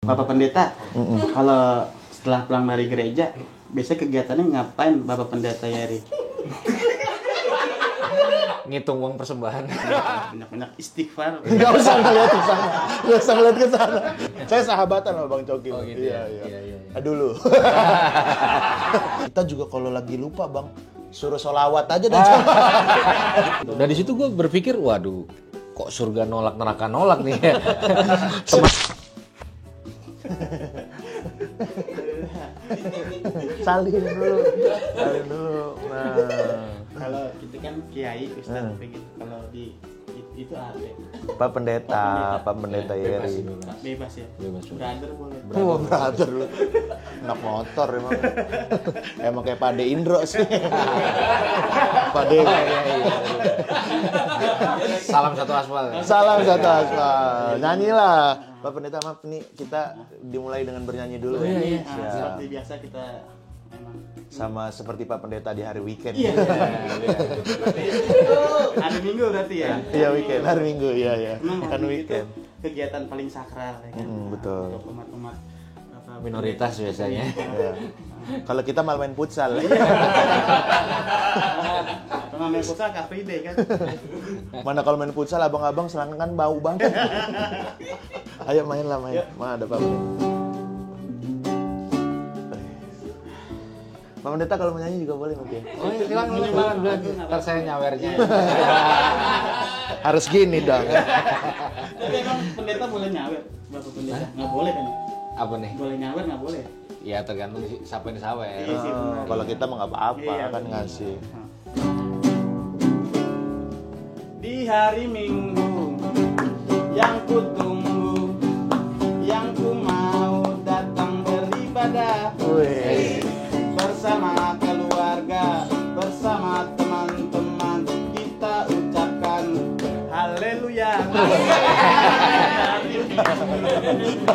Bapak Pendeta, kalau setelah pulang dari gereja, biasanya kegiatannya ngapain Bapak Pendeta Yeri? Ngitung uang persembahan. Banyak-banyak istighfar. Nggak usah ngeliat ke sana. Nggak usah ngeliat ke sana. Saya sahabatan sama Bang Coki. Oh, gitu iya. Dulu. Kita juga kalau lagi lupa Bang, suruh sholawat aja dan Dari situ gue berpikir, waduh, kok surga nolak neraka nolak nih. Salin dulu. Nah. Kalau kita kan kiai, ustaz begitu. Kalau di itu ada. Pak Pendeta Yeri. Bebas ya. Bebas. Brother boleh. Oh, brother lu. Anak motor emang. Emang kayak Pade Indro sih. Pade. Salam satu aspal. Salam satu aspal. Nyanyilah. Pak Pendeta, maaf nih kita dimulai dengan bernyanyi dulu. Iya. Ya. Seperti biasa kita emang Sama seperti Pak Pendeta di hari weekend. Iya. Hari Minggu berarti ya. Iya weekend, hari Minggu, iya. Emang Kan hari Minggu weekend. itu kegiatan paling sakral ya kan. Betul. Untuk umat-umat Minoritas biasanya. Ya. Kalau kita malah main futsal. Pernah main futsal Car Free Day kan. Mana kalau main futsal abang-abang selangkangan bau banget. Ayo main. Mana ada Pak Pendeta. Pak Pendeta kalau menyanyi juga boleh mungkin. Oh, silakan berarti. Ntar saya nyawernya. Harus gini dong. Tapi emang pendeta boleh nyawer, Bapak Pendeta? Nggak boleh kan? Apa nih? Boleh nyawer nggak boleh? Ya tergantung siapa yang disawer. Iya sih, benar. Kalau kita mah nggak apa-apa Iya, kan benar. ngasih. Di hari Minggu yang kutunggu, yang ku mau datang beribadah bersama keluarga, bersama teman-teman, kita ucapkan haleluya.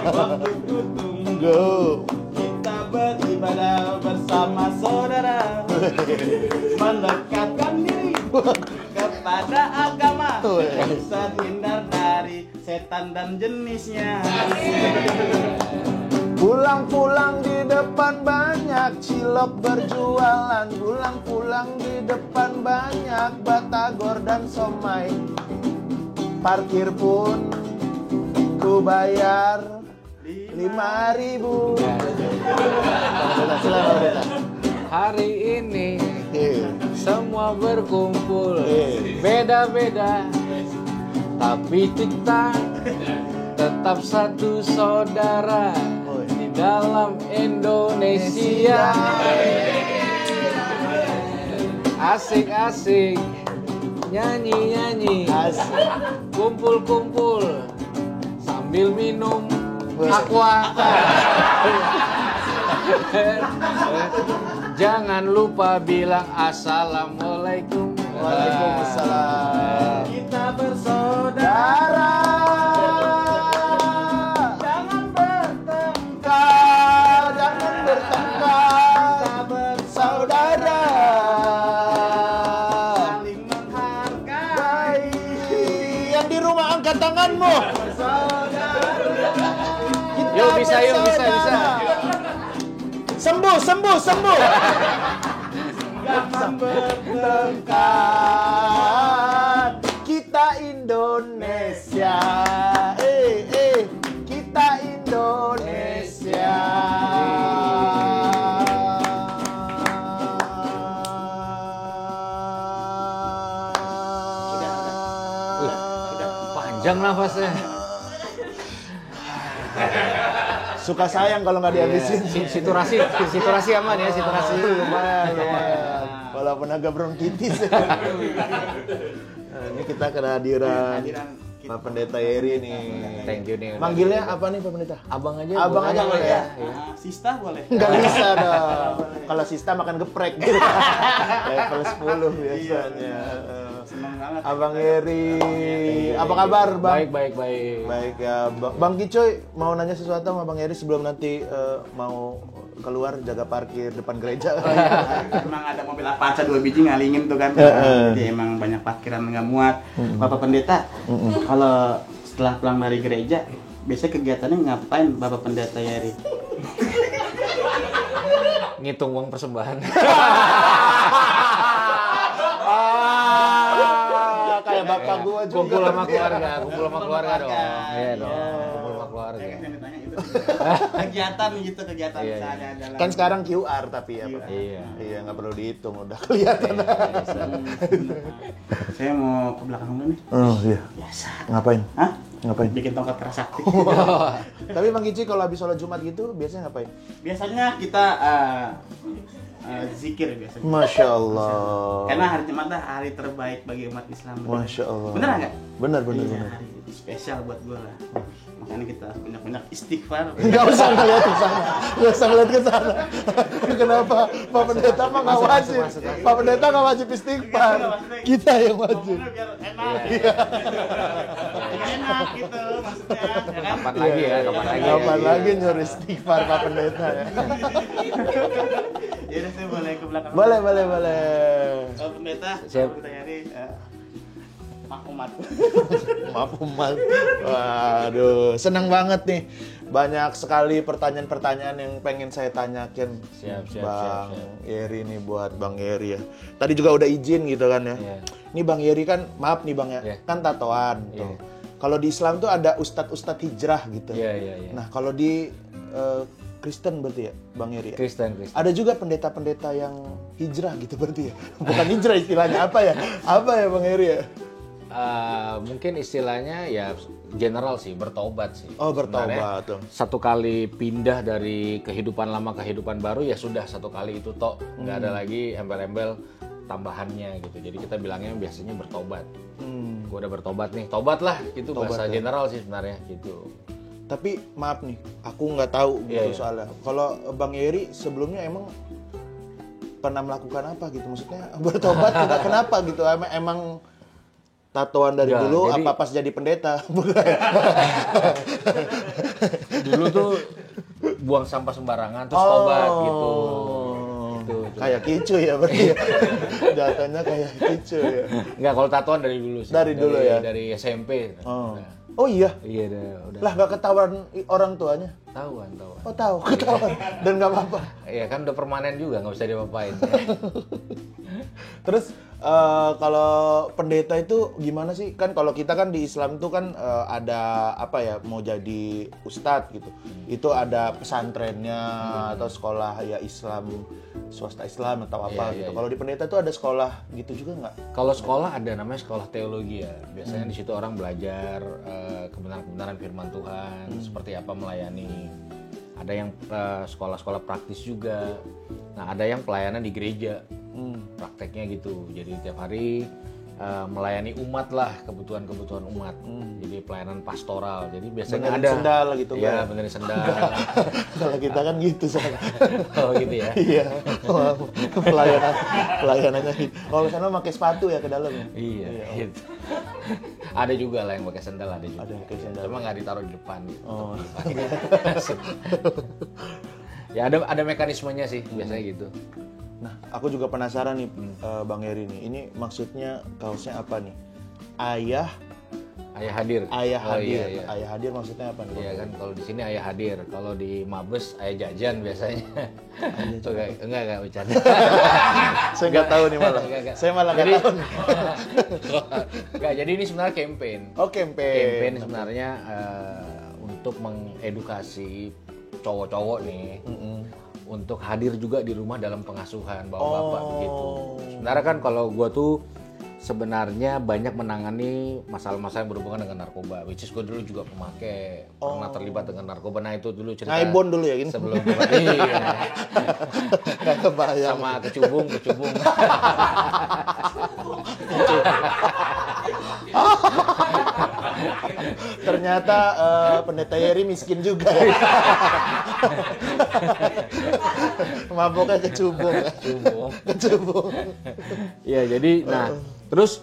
Waktu ku tunggu, kita beribadah bersama saudara, mendekatkan diri kepada agama, terhindar dari setan dan jenisnya. Pulang-pulang di depan banyak cilok berjualan. Pulang-pulang di depan banyak batagor dan somai. Parkir pun ku bayar 5.000. Hari ini semua berkumpul, beda-beda, tapi kita tetap satu saudara di dalam Indonesia. Asik-asik, nyanyi-nyanyi, kumpul-kumpul sambil minum aqua. Jangan lupa bilang assalamualaikum. Waalaikumsalam. Kita bersaudara, jangan bertengkar, kita bersaudara, saling menghargai. Yang di rumah angkat tanganmu. Yuk bisa. Sembuh. Jangan bertengkar. Kita Indonesia. Kita Indonesia. Udah panjang nafasnya. Suka sayang kalau nggak dihabisin. Situasi aman ya, situasi. Lumayan. Walaupun agak bronkitis. Nah, ini kita kehadiran Pak Pendeta Yeri nih. Thank you nih. Manggilnya apa nih Pak Pendeta? Abang aja. Abang aja boleh ya? Sista boleh. Nggak bisa dong. Kalau Sista makan geprek gitu. Level 10 biasanya. Senang banget. Abang Yeri. Apa kabar Bang? Baik. Baik ya. Bang Gicoy mau nanya sesuatu sama Bang Yeri sebelum nanti mau keluar jaga parkir depan gereja. Emang ada mobil Avanza 2 biji ngalingin tuh kan. Jadi emang banyak parkiran nggak muat. Bapak Pendeta, kalau setelah pulang dari gereja, Biasanya kegiatannya ngapain Bapak Pendeta Yeri? Ngitung uang persembahan. Kayak bapak gua juga. Kumpul sama keluarga dong. Iya dong. Kumpul sama keluarga. Kegiatan gitu, kegiatan Iya, misalnya dalam. Kan sekarang QR tapi ya, Pak. Iya. Iya, nggak perlu dihitung, udah kelihatan. Saya mau ke belakang dulu nih. Oh iya. Biasa. Ngapain? Hah? Ngapain? Bikin tongkat kerasakti. Tapi Bang Kici kalau habis sholat Jumat gitu biasanya ngapain? Biasanya kita zikir biasanya. Masya Allah. Karena hari Jumat adalah hari terbaik bagi umat Islam. Masya Allah. Bener nggak? Bener. Iya, hari spesial buat gue lah. Makanya kita banyak-banyak istighfar. Nggak usah ngeliat ke sana. Nggak usah ngeliat ke sana. Kenapa? Pak Pendeta mah nggak wajib. Pak Pendeta nggak wajib istighfar. Kita yang wajib. Ngomongnya biar enak. Enak gitu maksudnya. Ya kan? Kapan lagi ya? Kapan lagi nyuruh istighfar Pak Pendeta ya? Ya udah, saya boleh ke belakang. Boleh. Kalau pendeta, Siap. kita nyari maklumat. Maaf umat. Waduh, senang banget nih. Banyak sekali pertanyaan-pertanyaan yang pengen saya tanyakin. Siap. Bang Yeri nih buat Bang Yeri ya. Tadi juga udah izin gitu kan ya. Iya. Ini Bang Yeri kan, maaf nih Bang ya, Iya. kan tatoan tuh. Iya. Kalau di Islam tuh ada ustadz-ustadz hijrah gitu. Iya. Nah, kalau di Kristen berarti ya, Bang Yeri ya? Kristen. Ada juga pendeta-pendeta yang hijrah gitu berarti ya? Bukan hijrah istilahnya apa ya? Apa ya Bang Yeri ya? Mungkin istilahnya ya general sih, bertobat sih. Oh, Sebenarnya bertobat tuh. satu kali pindah dari kehidupan lama ke kehidupan baru ya sudah satu kali itu tok, nggak ada lagi embel-embel tambahannya gitu. Jadi kita bilangnya biasanya bertobat. Gue udah bertobat nih, tobat lah, itu bahasa general sih sebenarnya gitu. Tapi maaf nih, aku nggak tahu gitu Iya. soalnya. Kalau Bang Yeri sebelumnya emang pernah melakukan apa gitu? Maksudnya bertobat kenapa gitu? Emang tatoan dari Enggak, dulu jadi- apa pas jadi pendeta? Dulu tuh buang sampah sembarangan terus tobat gitu. Gitu. Kayak kicu ya berarti ya. Datanya kayak kicu ya. Enggak, kalau tatoan dari dulu sih. Dari dulu ya? Dari SMP. Oh. Udah. Oh iya. Iya udah. Lah nggak ketahuan orang tuanya? Tahuan. Oh tahu, ketahuan. Dan nggak apa-apa. Iya kan udah permanen juga, nggak bisa diapa-apain. Terus kalau pendeta itu gimana sih? Kan kalau kita kan di Islam tuh kan ada apa ya, mau jadi ustadz gitu. Itu ada pesantrennya atau sekolah ya Islam, swasta Islam atau apa gitu. Iya. Kalau di pendeta tuh ada sekolah gitu juga nggak? Kalau sekolah ada namanya sekolah teologi ya. Biasanya di situ orang belajar kebenaran-kebenaran firman Tuhan, seperti apa melayani. Ada yang sekolah-sekolah praktis juga. Nah, ada yang pelayanan di gereja. Prakteknya gitu. Jadi tiap hari melayani umat lah, kebutuhan-kebutuhan umat. Jadi pelayanan pastoral. Jadi biasanya Benerin ada sendal gitu Iya, kan? benerin sendal. Kalau kita kan gitu soalnya. Oh gitu ya. Iya. Pelayanannya gitu. Kalau sana pakai sepatu ya ke dalam ya. Iya, gitu. Ada juga lah yang pakai sendal, ada juga. Ada yang pakai sendal. Cuma nggak ditaruh di depan gitu. Oh. Ya ada mekanismenya sih biasanya gitu. Nah, aku juga penasaran nih, Bang Heri nih. Ini maksudnya kaosnya apa nih? Ayah Ayah hadir. hadir. Iya. Ayah hadir maksudnya apa nih? Bang? Iya kan, kalau di sini ayah hadir, kalau di Mabes ayah jajan biasanya. Enggak bercanda. Saya nggak tahu nih malah. Enggak. Saya malah nggak Jadi- tahu. Nih. Enggak, jadi ini sebenarnya campaign. Oh, campaign. Campaign sebenarnya untuk mengedukasi cowok-cowok nih. Untuk hadir juga di rumah dalam pengasuhan bapak-bapak begitu. Sebenarnya kan kalau gua tuh sebenarnya banyak menangani masalah-masalah yang berhubungan dengan narkoba. Which is gue dulu juga pemakai, pernah terlibat dengan narkoba. Nah itu dulu cerita. Ngaibon dulu ya ini. Sebelum iya. Nggak kebayang. Sama kecubung. Ternyata pendeta Yeri miskin juga. Maboknya kecubung. Kecubung. Iya, jadi nah terus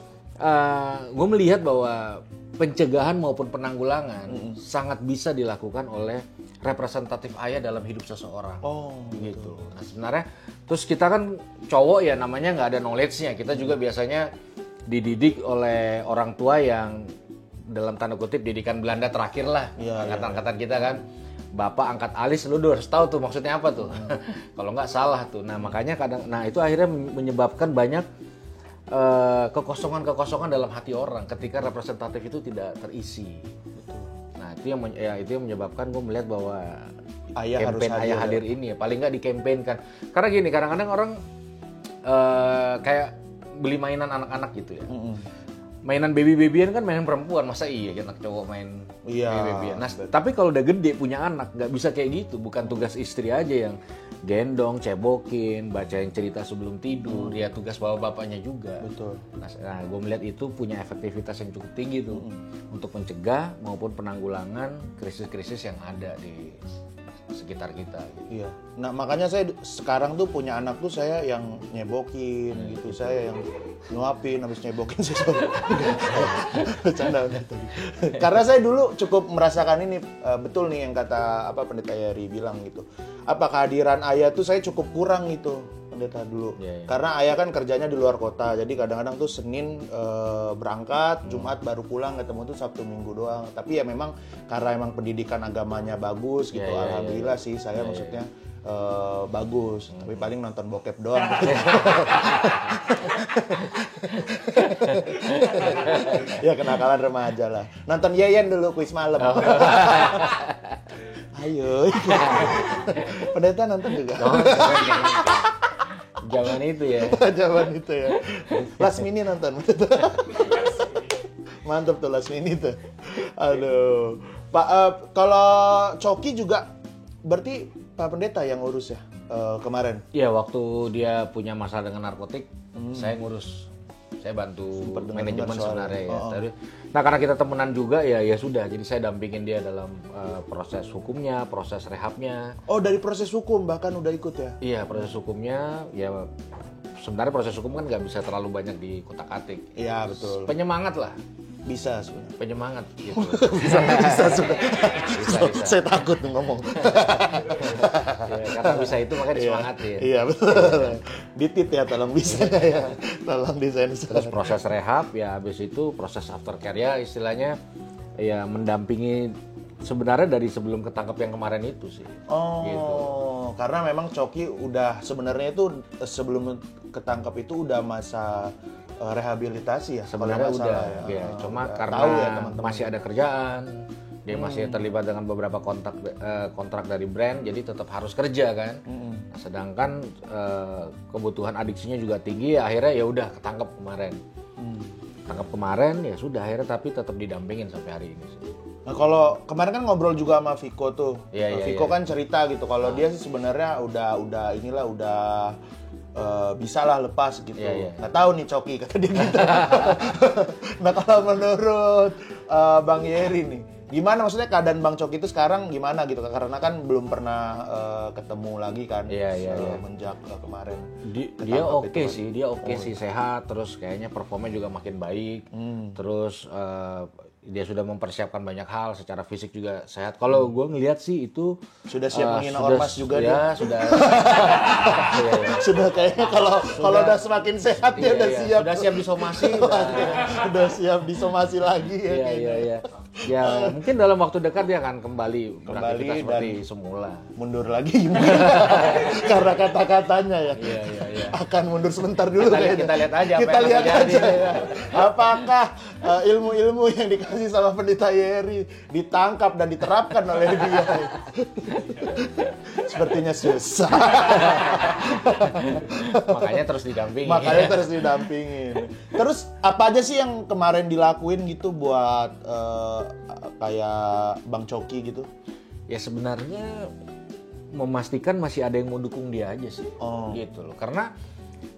gue melihat bahwa pencegahan maupun penanggulangan sangat bisa dilakukan oleh representatif ayah dalam hidup seseorang. Oh, gitu. Nah sebenarnya terus kita kan cowok ya, namanya nggak ada knowledge-nya. Kita juga biasanya dididik oleh orang tua yang dalam tanda kutip didikan Belanda terakhir lah, Iya, angkatan-angkatan kita kan. Bapak angkat alis, lu harus tahu tuh maksudnya apa tuh. Kalau nggak salah tuh. Nah makanya itu akhirnya menyebabkan banyak kekosongan dalam hati orang ketika representatif itu tidak terisi. Betul. Nah itu yang menyebabkan gue melihat bahwa Ayah harus campaign ayah hadir ini ya paling nggak dikampanyekan. Karena gini, kadang-kadang orang kayak beli mainan anak-anak gitu ya. Mainan baby-babyan kan mainan perempuan, masa iya anak cowok main baby-babyan. Nah, tapi kalau udah gede punya anak nggak bisa kayak gitu. Bukan tugas istri aja yang gendong, cebokin, bacain cerita sebelum tidur. Ya tugas bapak-bapaknya juga. Betul. Nah, gue melihat itu punya efektivitas yang cukup tinggi tuh untuk mencegah maupun penanggulangan krisis-krisis yang ada di sekitar kita. Gitu. Iya. Nah makanya saya sekarang tuh punya anak tuh saya yang nyebokin gitu, saya yang nyuapin, habis nyebokin saya bercanda tadi. Karena saya dulu cukup merasakan ini, betul nih yang kata Pendeta Yeri bilang gitu. Apa kehadiran ayah tuh saya cukup kurang gitu. Pendeta dulu. Karena ayah kan kerjanya di luar kota, jadi kadang-kadang tuh Senin berangkat, Jumat baru pulang, ketemu tuh Sabtu Minggu doang. Tapi ya memang karena emang pendidikan agamanya bagus gitu, alhamdulillah sih saya maksudnya bagus. Tapi paling nonton bokep doang. Ya kenakalan remaja lah. Nonton Yeyen dulu kuis malam. Ayo. Pendeta nonton juga. Zaman itu ya. Zaman itu ya. Last Mini nonton. Mantap tuh Last Mini tuh. Aduh. Pak, kalau Coki juga berarti Pak Pendeta yang ngurus ya kemarin? Iya, waktu dia punya masalah dengan narkotik, saya ngurus. Saya bantu manajemen sebenarnya ya. Nah karena kita temenan juga ya sudah. Jadi saya dampingin dia dalam proses hukumnya, proses rehabnya. Oh dari proses hukum bahkan udah ikut ya? Iya proses hukumnya ya. Sebenarnya proses hukum kan nggak bisa terlalu banyak dikutak-atik. Iya betul. Penyemangat lah. Bisa sebenarnya. Penyemangat gitu. bisa sudah. Bisa. Saya takut ngomong. Ya, karena bisa itu makanya disemangatin. Iya betul. Ditit ya tolong bisa ya. Tolong disensor. Terus proses rehab ya habis itu proses aftercare ya istilahnya ya mendampingi sebenarnya dari sebelum ketangkep yang kemarin itu sih. Oh. Gitu. Karena memang Coki udah sebenarnya itu sebelum ketangkep itu udah masa rehabilitasi ya sebenarnya udah ya. Cuma karena ya, teman-teman. masih ada kerjaan dia masih terlibat dengan beberapa kontrak dari brand jadi tetap harus kerja kan. Nah, sedangkan kebutuhan adiksinya juga tinggi ya, akhirnya ya udah ketangkep kemarin ya sudah akhirnya tapi tetap didampingin sampai hari ini sih. Nah kalau kemarin kan ngobrol juga sama Viko tuh, Viko kan cerita gitu kalau dia sih sebenarnya udah bisa lah lepas gitu. Nggak tahu nih Coki kata dia gitu. Nah kalau menurut Bang Yeri nih, gimana maksudnya keadaan Bang Coki itu sekarang gimana gitu? Karena kan belum pernah ketemu lagi kan semenjak kemarin. Dia oke sih, sih sehat, terus kayaknya performanya juga makin baik. Terus dia sudah mempersiapkan banyak hal, secara fisik juga sehat. Kalau gue ngelihat sih itu sudah siap menghina ormas juga ya, dia. Sudah. Sudah kayaknya kalau udah semakin sehat dia udah siap. Sudah siap disomasi. Udah siap disomasi lagi ya. Iya. Ya mungkin dalam waktu dekat dia akan kembali beraktivitas seperti semula. Mundur lagi gimana? Karena kata-katanya ya. Iya. Akan mundur sebentar dulu kita lihat aja. Kita lihat aja ya. Apakah ilmu-ilmu yang dikasih sama Pendeta Yeri ditangkap dan diterapkan oleh dia? Sepertinya susah. Makanya terus didampingin. Terus apa aja sih yang kemarin dilakuin gitu buat kayak Bang Coki gitu? Ya sebenarnya memastikan masih ada yang mau dukung dia aja sih. Gitu loh. Karena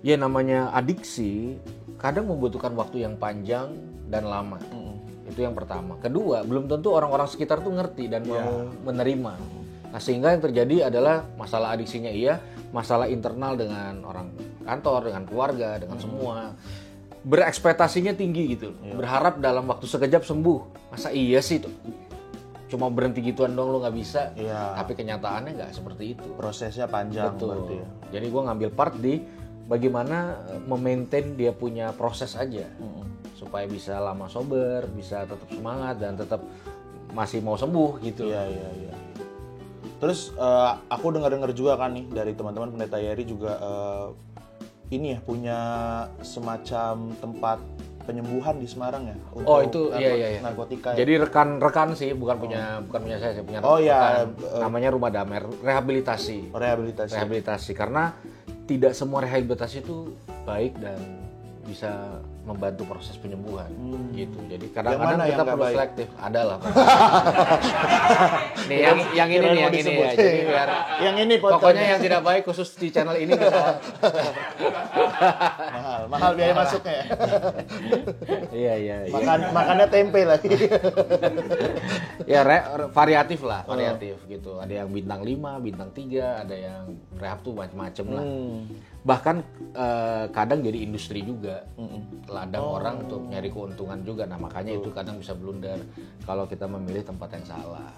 ya namanya adiksi kadang membutuhkan waktu yang panjang dan lama. Itu yang pertama. Kedua, belum tentu orang-orang sekitar tuh ngerti dan mau menerima. Nah, sehingga yang terjadi adalah masalah adiksinya masalah internal dengan orang kantor, dengan keluarga, dengan semua. Berekspektasinya tinggi gitu. Berharap dalam waktu sekejap sembuh. Masa iya sih tuh? Cuma berhenti gituan doang lo nggak bisa. Tapi kenyataannya nggak seperti itu. Prosesnya panjang. Betul. Berarti ya. Jadi gue ngambil part di bagaimana memaintain dia punya proses aja supaya bisa lama sober, bisa tetap semangat dan tetap masih mau sembuh gitu. Iya. Terus aku dengar juga kan nih dari teman-teman pendeta Yeri juga ini ya punya semacam tempat penyembuhan di Semarang ya untuk Oh itu iya. narkotika. Ya? Jadi rekan ya. Bukan punya saya punya rekan. Namanya Rumah Damai Rehabilitasi. Rehabilitasi karena tidak semua rehabilitasi itu baik dan bisa membantu proses penyembuhan gitu. Jadi kadang-kadang kita perlu selektif. Ada lah. Nih yang ini ya. Jadi biar yang ini pokoknya yang tidak baik khusus di channel ini kita mahal biaya masuknya. Iya. Makannya tempe lagi. Ya variatif gitu. Ada yang bintang 5, bintang 3, ada yang rehab tuh macam-macam lah. Bahkan kadang jadi industri juga. Ladang orang untuk nyari keuntungan juga. Nah, makanya itu kadang bisa blunder kalau kita memilih tempat yang salah.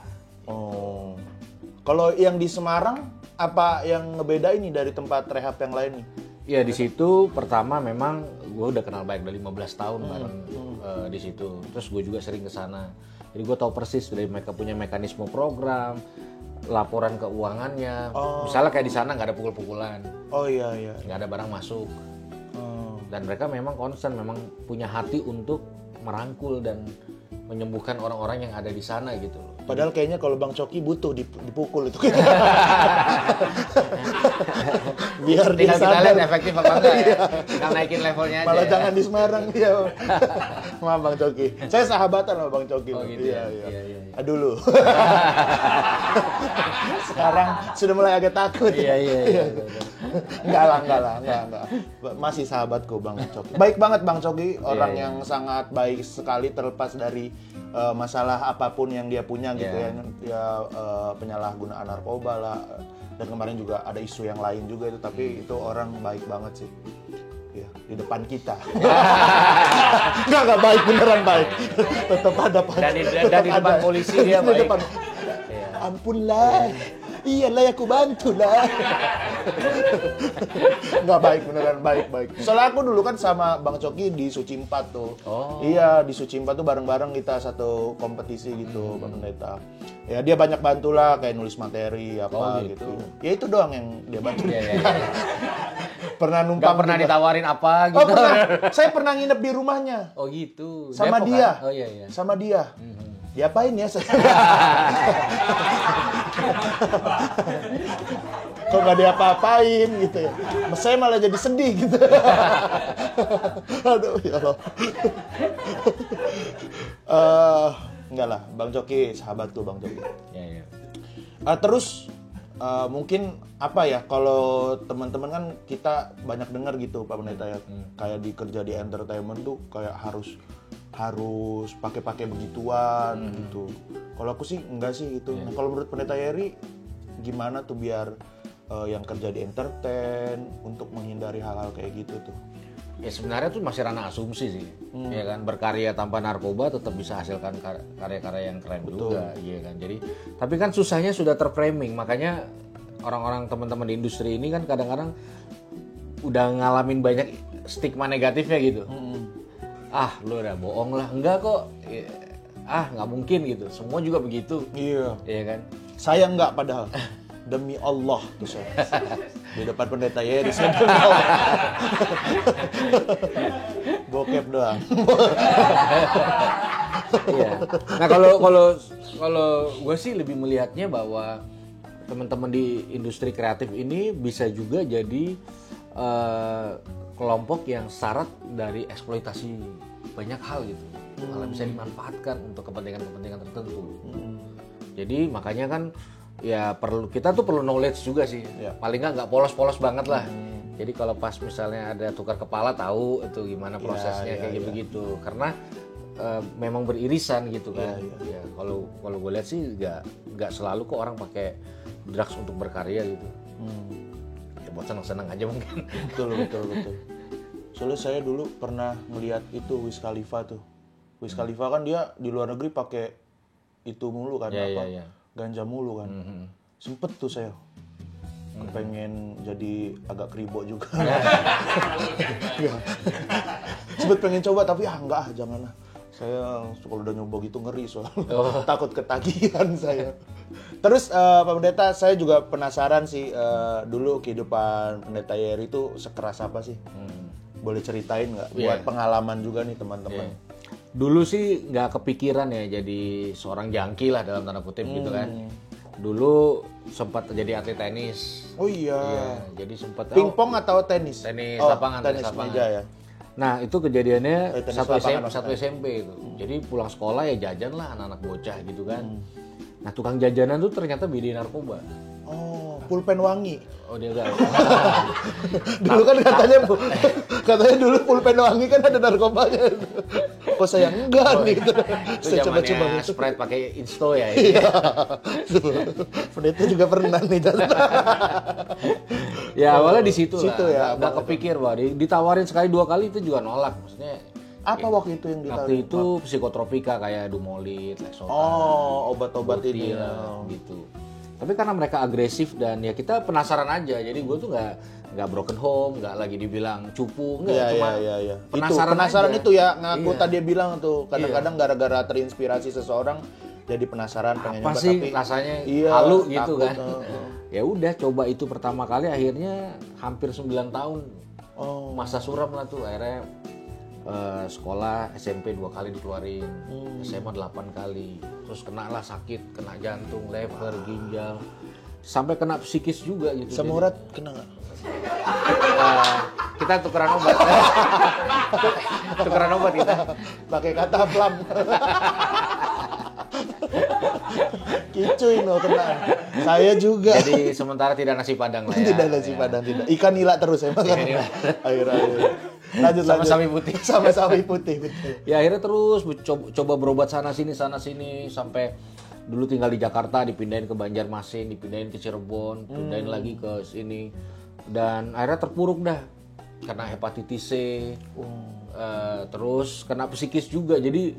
Oh. Kalau yang di Semarang apa yang ngebeda ini dari tempat rehab yang lain nih? Ya di situ pertama memang gue udah kenal baik dari 15 tahun bareng di situ. Terus gue juga sering ke sana. Jadi gue tahu persis dari mereka punya mekanisme program, laporan keuangannya. Misalnya kayak di sana nggak ada pukul-pukulan. Oh iya. Nggak ada barang masuk. Dan mereka memang konsen, memang punya hati untuk merangkul dan menyembuhkan orang-orang yang ada di sana gitu. Padahal kayaknya kalau Bang Coki butuh dipukul itu. Biar dia tinggal kita lihat efektif apa enggak ya. Tinggal naikin levelnya aja. Malah ya. jangan di Semarang dia. Maaf Bang Coki. Saya sahabatan sama Bang Coki. Oh gitu iya. Iya. Dulu. Sekarang sudah mulai agak takut. Iya. Enggak lah. Masih sahabatku Bang Coki. Baik banget Bang Coki, orang yang sangat baik sekali terlepas dari masalah apapun yang dia punya gitu ya. Dia penyalahgunaan narkoba lah. Dan kemarin juga ada isu yang lain juga itu, tapi itu orang baik banget sih. Ya, di depan kita. Enggak baik, beneran baik. Tetap ada dan di depan polisi dia baik. Ampunlah. Iyalah aku bantu lah. Nggak baik, beneran baik. Soalnya aku dulu kan sama Bang Coki di Suci 4 tuh. Iya, di Suci 4 tuh bareng-bareng kita satu kompetisi gitu, Bang Pendeta. Ya dia banyak bantu lah, kayak nulis materi apa gitu. Ya itu doang yang dia bantu. Pernah numpang. Nggak pernah ditawarin apa gitu. Oh pernah. Saya pernah nginep di rumahnya. Oh gitu. Sama Depok, dia. Kan? Oh iya. Sama dia. Diapain ya? Kok nggak diapa-apain gitu ya. Saya malah jadi sedih gitu. Aduh ya Allah. Enggak lah, Bang Coki sahabatku Bang Coki. Iya. Terus mungkin apa ya, kalau teman-teman kan kita banyak dengar gitu Pak Pendeta ya, kayak kerja di entertainment tuh kayak harus pakai begituan gitu. Kalau aku sih enggak sih gitu. Nah, kalau menurut Pendeta Yeri gimana tuh biar yang kerja di entertain untuk menghindari hal-hal kayak gitu tuh? Ya sebenarnya tuh masih ranah asumsi sih. Ya kan, berkarya tanpa narkoba tetap bisa hasilkan karya-karya yang keren juga, iya kan. Jadi tapi kan susahnya sudah terframing, makanya orang-orang teman-teman di industri ini kan kadang-kadang udah ngalamin banyak stigma negatifnya gitu. Ah lu udah bohong lah, enggak kok, nggak mungkin gitu, semua juga begitu. Iya kan, saya enggak padahal demi Allah tuh saya di depan Pendeta Yeri saya demi Allah. Bokep doang. Iya. Nah kalau gue sih lebih melihatnya bahwa teman-teman di industri kreatif ini bisa juga jadi kelompok yang syarat dari eksploitasi banyak hal gitu, malah bisa dimanfaatkan untuk kepentingan tertentu. Jadi makanya kan ya kita tuh perlu knowledge juga sih, paling nggak polos-polos banget lah. Jadi kalau pas misalnya ada tukar kepala tahu itu gimana prosesnya kayak gitu, karena memang beririsan gitu kan. Ya kalau gue lihat sih nggak selalu kok orang pakai drugs untuk berkarya gitu. Ya buat senang-senang aja mungkin. Betul. Soalnya saya dulu pernah melihat itu Wiz Khalifa tuh. Wiz Khalifa kan dia di luar negeri pakai itu mulu kan, ganja mulu kan. Sempet tuh saya Pengen jadi agak kribo juga. Sempet pengen coba tapi enggak jangan lah. Saya kalau udah nyoba gitu ngeri soalnya. Takut ketagihan saya. Terus Pak Pendeta, saya juga penasaran sih dulu kehidupan Pendeta Yeri itu sekeras apa sih? Boleh ceritain nggak? Buat pengalaman juga nih teman-teman. Dulu sih nggak kepikiran ya jadi seorang jangki lah dalam tanda kutip gitu kan. Dulu sempat jadi atlet tenis. Oh iya. Jadi sempat Pingpong atau tenis? tenis Oh, lapangan, tenis tenis lapangan. meja ya. Nah itu kejadiannya tenis satu lapangan satu SMP itu. Jadi pulang sekolah ya jajan lah anak-anak bocah gitu kan. Nah tukang jajanan tuh ternyata bidik narkoba. Oh, pulpen wangi. Oh dia enggak. Dulu kan katanya dulu pulpen wangi kan ada narkobanya. Kok saya enggak nih gitu. Itu Saya coba-coba zamannya gitu. Sprite pakai Insto ya. Ini. Iya. Pendeta juga pernah nih. Ya awalnya di situ Situ lah. ya, Nggak kepikir bahwa ditawarin sekali dua kali itu juga nolak. Maksudnya Apa waktu itu yang ditaruh? waktu itu psikotropika kayak Dumolit, Lexotan, Oh, obat-obat ini. Butil, gitu. Tapi karena mereka agresif dan ya kita penasaran aja. Jadi gue tuh nggak broken home, nggak lagi dibilang cupu, nggak Iya, cuma iya. penasaran Penasaran aja. itu ya, ngaku Iya. tadi dia bilang tuh. Kadang-kadang gara-gara terinspirasi seseorang jadi penasaran pengen Apa nyoba sih tapi rasanya iya, halu gitu takut, kan. Ya udah coba itu pertama kali akhirnya hampir 9 tahun. Oh. Masa suram lah tuh akhirnya sekolah SMP 2 kali dikeluarin, SMA 8 kali, terus kena lah sakit, kena jantung, lever, ginjal, sampai kena psikis juga gitu. Semurat kena nggak? Kita tukeran obat, tukeran obat kita. Pakai kata plam. Kicuy no kena. Saya juga. Jadi sementara tidak nasi padang lah ya. Tidak nasi padang, tidak. Ikan nila terus saya makan. Akhir-akhir. Lanjut. Sama sawi putih. Sama sawi putih, betul. Ya akhirnya terus coba berobat sana sini sampai dulu tinggal di Jakarta, dipindahin ke Banjarmasin, dipindahin ke Cirebon, pindahin lagi ke sini, dan akhirnya terpuruk dah karena hepatitis C, terus kena psikis juga, jadi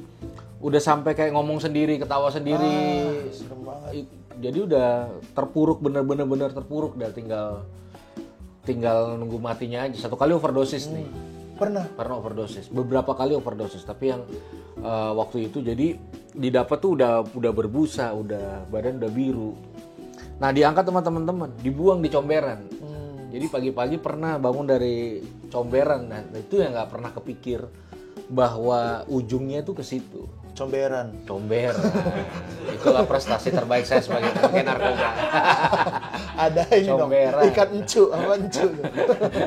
udah sampai kayak ngomong sendiri, ketawa sendiri, Serem banget. jadi udah terpuruk bener-bener terpuruk, dah tinggal nunggu matinya aja. Satu kali overdosis nih. Pernah. Overdosis, beberapa kali overdosis, tapi yang waktu itu jadi didapat tuh udah berbusa, badan udah biru. Nah diangkat sama teman-teman, dibuang di comberan. Jadi pagi-pagi pernah bangun dari comberan, nah itu yang nggak pernah kepikir bahwa ujungnya tuh ke situ. Comberan. Comberan, itulah prestasi terbaik saya sebagai pemakai narkoba. Ada ini Comberan. dong. Ikan encu, apa encu?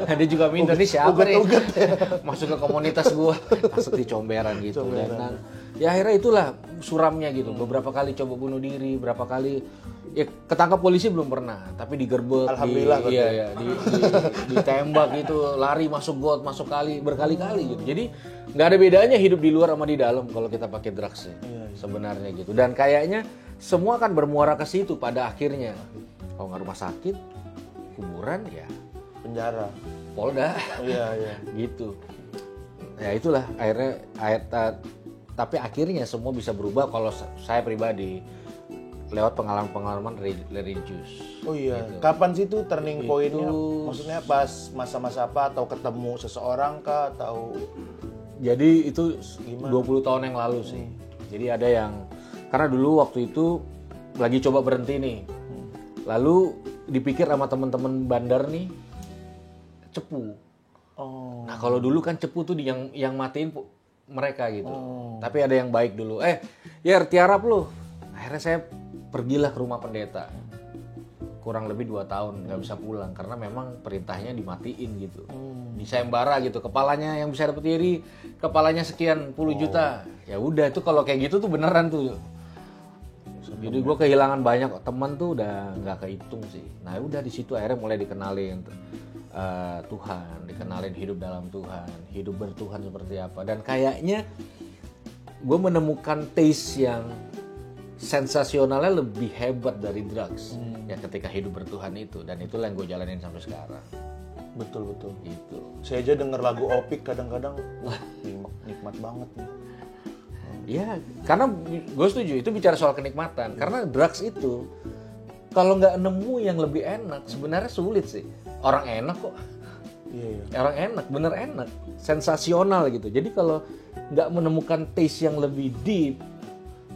Dia juga minder nih siapa nih Uget-uget ya. masuk ke komunitas gua, masuk di comberan gitu. Dan ya akhirnya itulah suramnya gitu. Beberapa kali coba bunuh diri, berapa kali ya ketangkap polisi belum pernah, tapi digerebek, Alhamdulillah, ditembak gitu, lari masuk got, masuk berkali-kali gitu. Jadi nggak ada bedanya hidup di luar sama di dalam kalau kita pakai drugs sebenarnya gitu. Dan kayaknya semua kan bermuara ke situ pada akhirnya. Kalau nggak rumah sakit, kuburan ya Penjara. Polda. Iya. Gitu. Ya itulah akhirnya tapi akhirnya semua bisa berubah kalau saya pribadi lewat pengalaman-pengalaman religius. Oh iya. Gitu. Kapan sih tuh turning Itu- point-nya? Maksudnya pas masa-masa apa atau ketemu seseorang kah atau Jadi itu 20 tahun yang lalu sih. Jadi ada yang karena dulu waktu itu lagi coba berhenti nih. Lalu dipikir sama teman-teman bandar nih cepu. Oh. Nah kalau dulu kan cepu tuh yang matiin mereka gitu. Tapi ada yang baik dulu. Ya tiarap lu. Akhirnya saya pergilah ke rumah pendeta. Kurang lebih 2 tahun nggak bisa pulang karena memang perintahnya dimatiin gitu. Di sayembara gitu. Kepalanya yang bisa dapet Yeri, kepalanya sekian puluh juta. Ya udah itu kalau kayak gitu tuh beneran tuh. Jadi gue kehilangan banyak teman tuh udah nggak kehitung sih. Nah udah di situ akhirnya mulai dikenalin Tuhan, dikenalin hidup dalam Tuhan, hidup bertuhan seperti apa. Dan kayaknya gue menemukan taste yang sensasionalnya lebih hebat dari drugs ya ketika hidup bertuhan itu. Dan itulah yang gue jalanin sampai sekarang. Betul. Gitu. Saya aja denger lagu Opik kadang-kadang wah, nikmat banget nih. Ya, karena gue setuju itu bicara soal kenikmatan. Karena drugs itu kalau nggak nemu yang lebih enak, sebenarnya sulit sih. Orang enak kok. Iya. Orang enak, bener enak, sensasional gitu. Jadi kalau nggak menemukan taste yang lebih deep,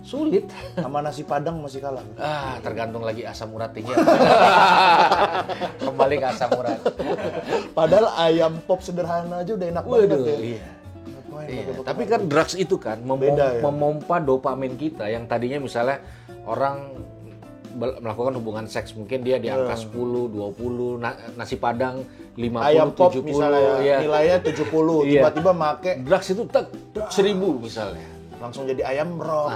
sulit. Sama nasi Padang masih kalah. Tergantung lagi asam uratnya. Kembali ke asam urat. Padahal ayam pop sederhana aja udah enak banget Waduh, ya. iya. Ngapain Iya, pakai tapi kan drugs itu kan Beda, ya? memompa dopamin kita yang tadinya misalnya orang melakukan hubungan seks mungkin dia di angka 10, 20, nasi Padang 50, ayam pop 70 misalnya ya, ya. nilainya 70, Iya. tiba-tiba make Drugs itu 1000 misalnya. langsung jadi ayam rock.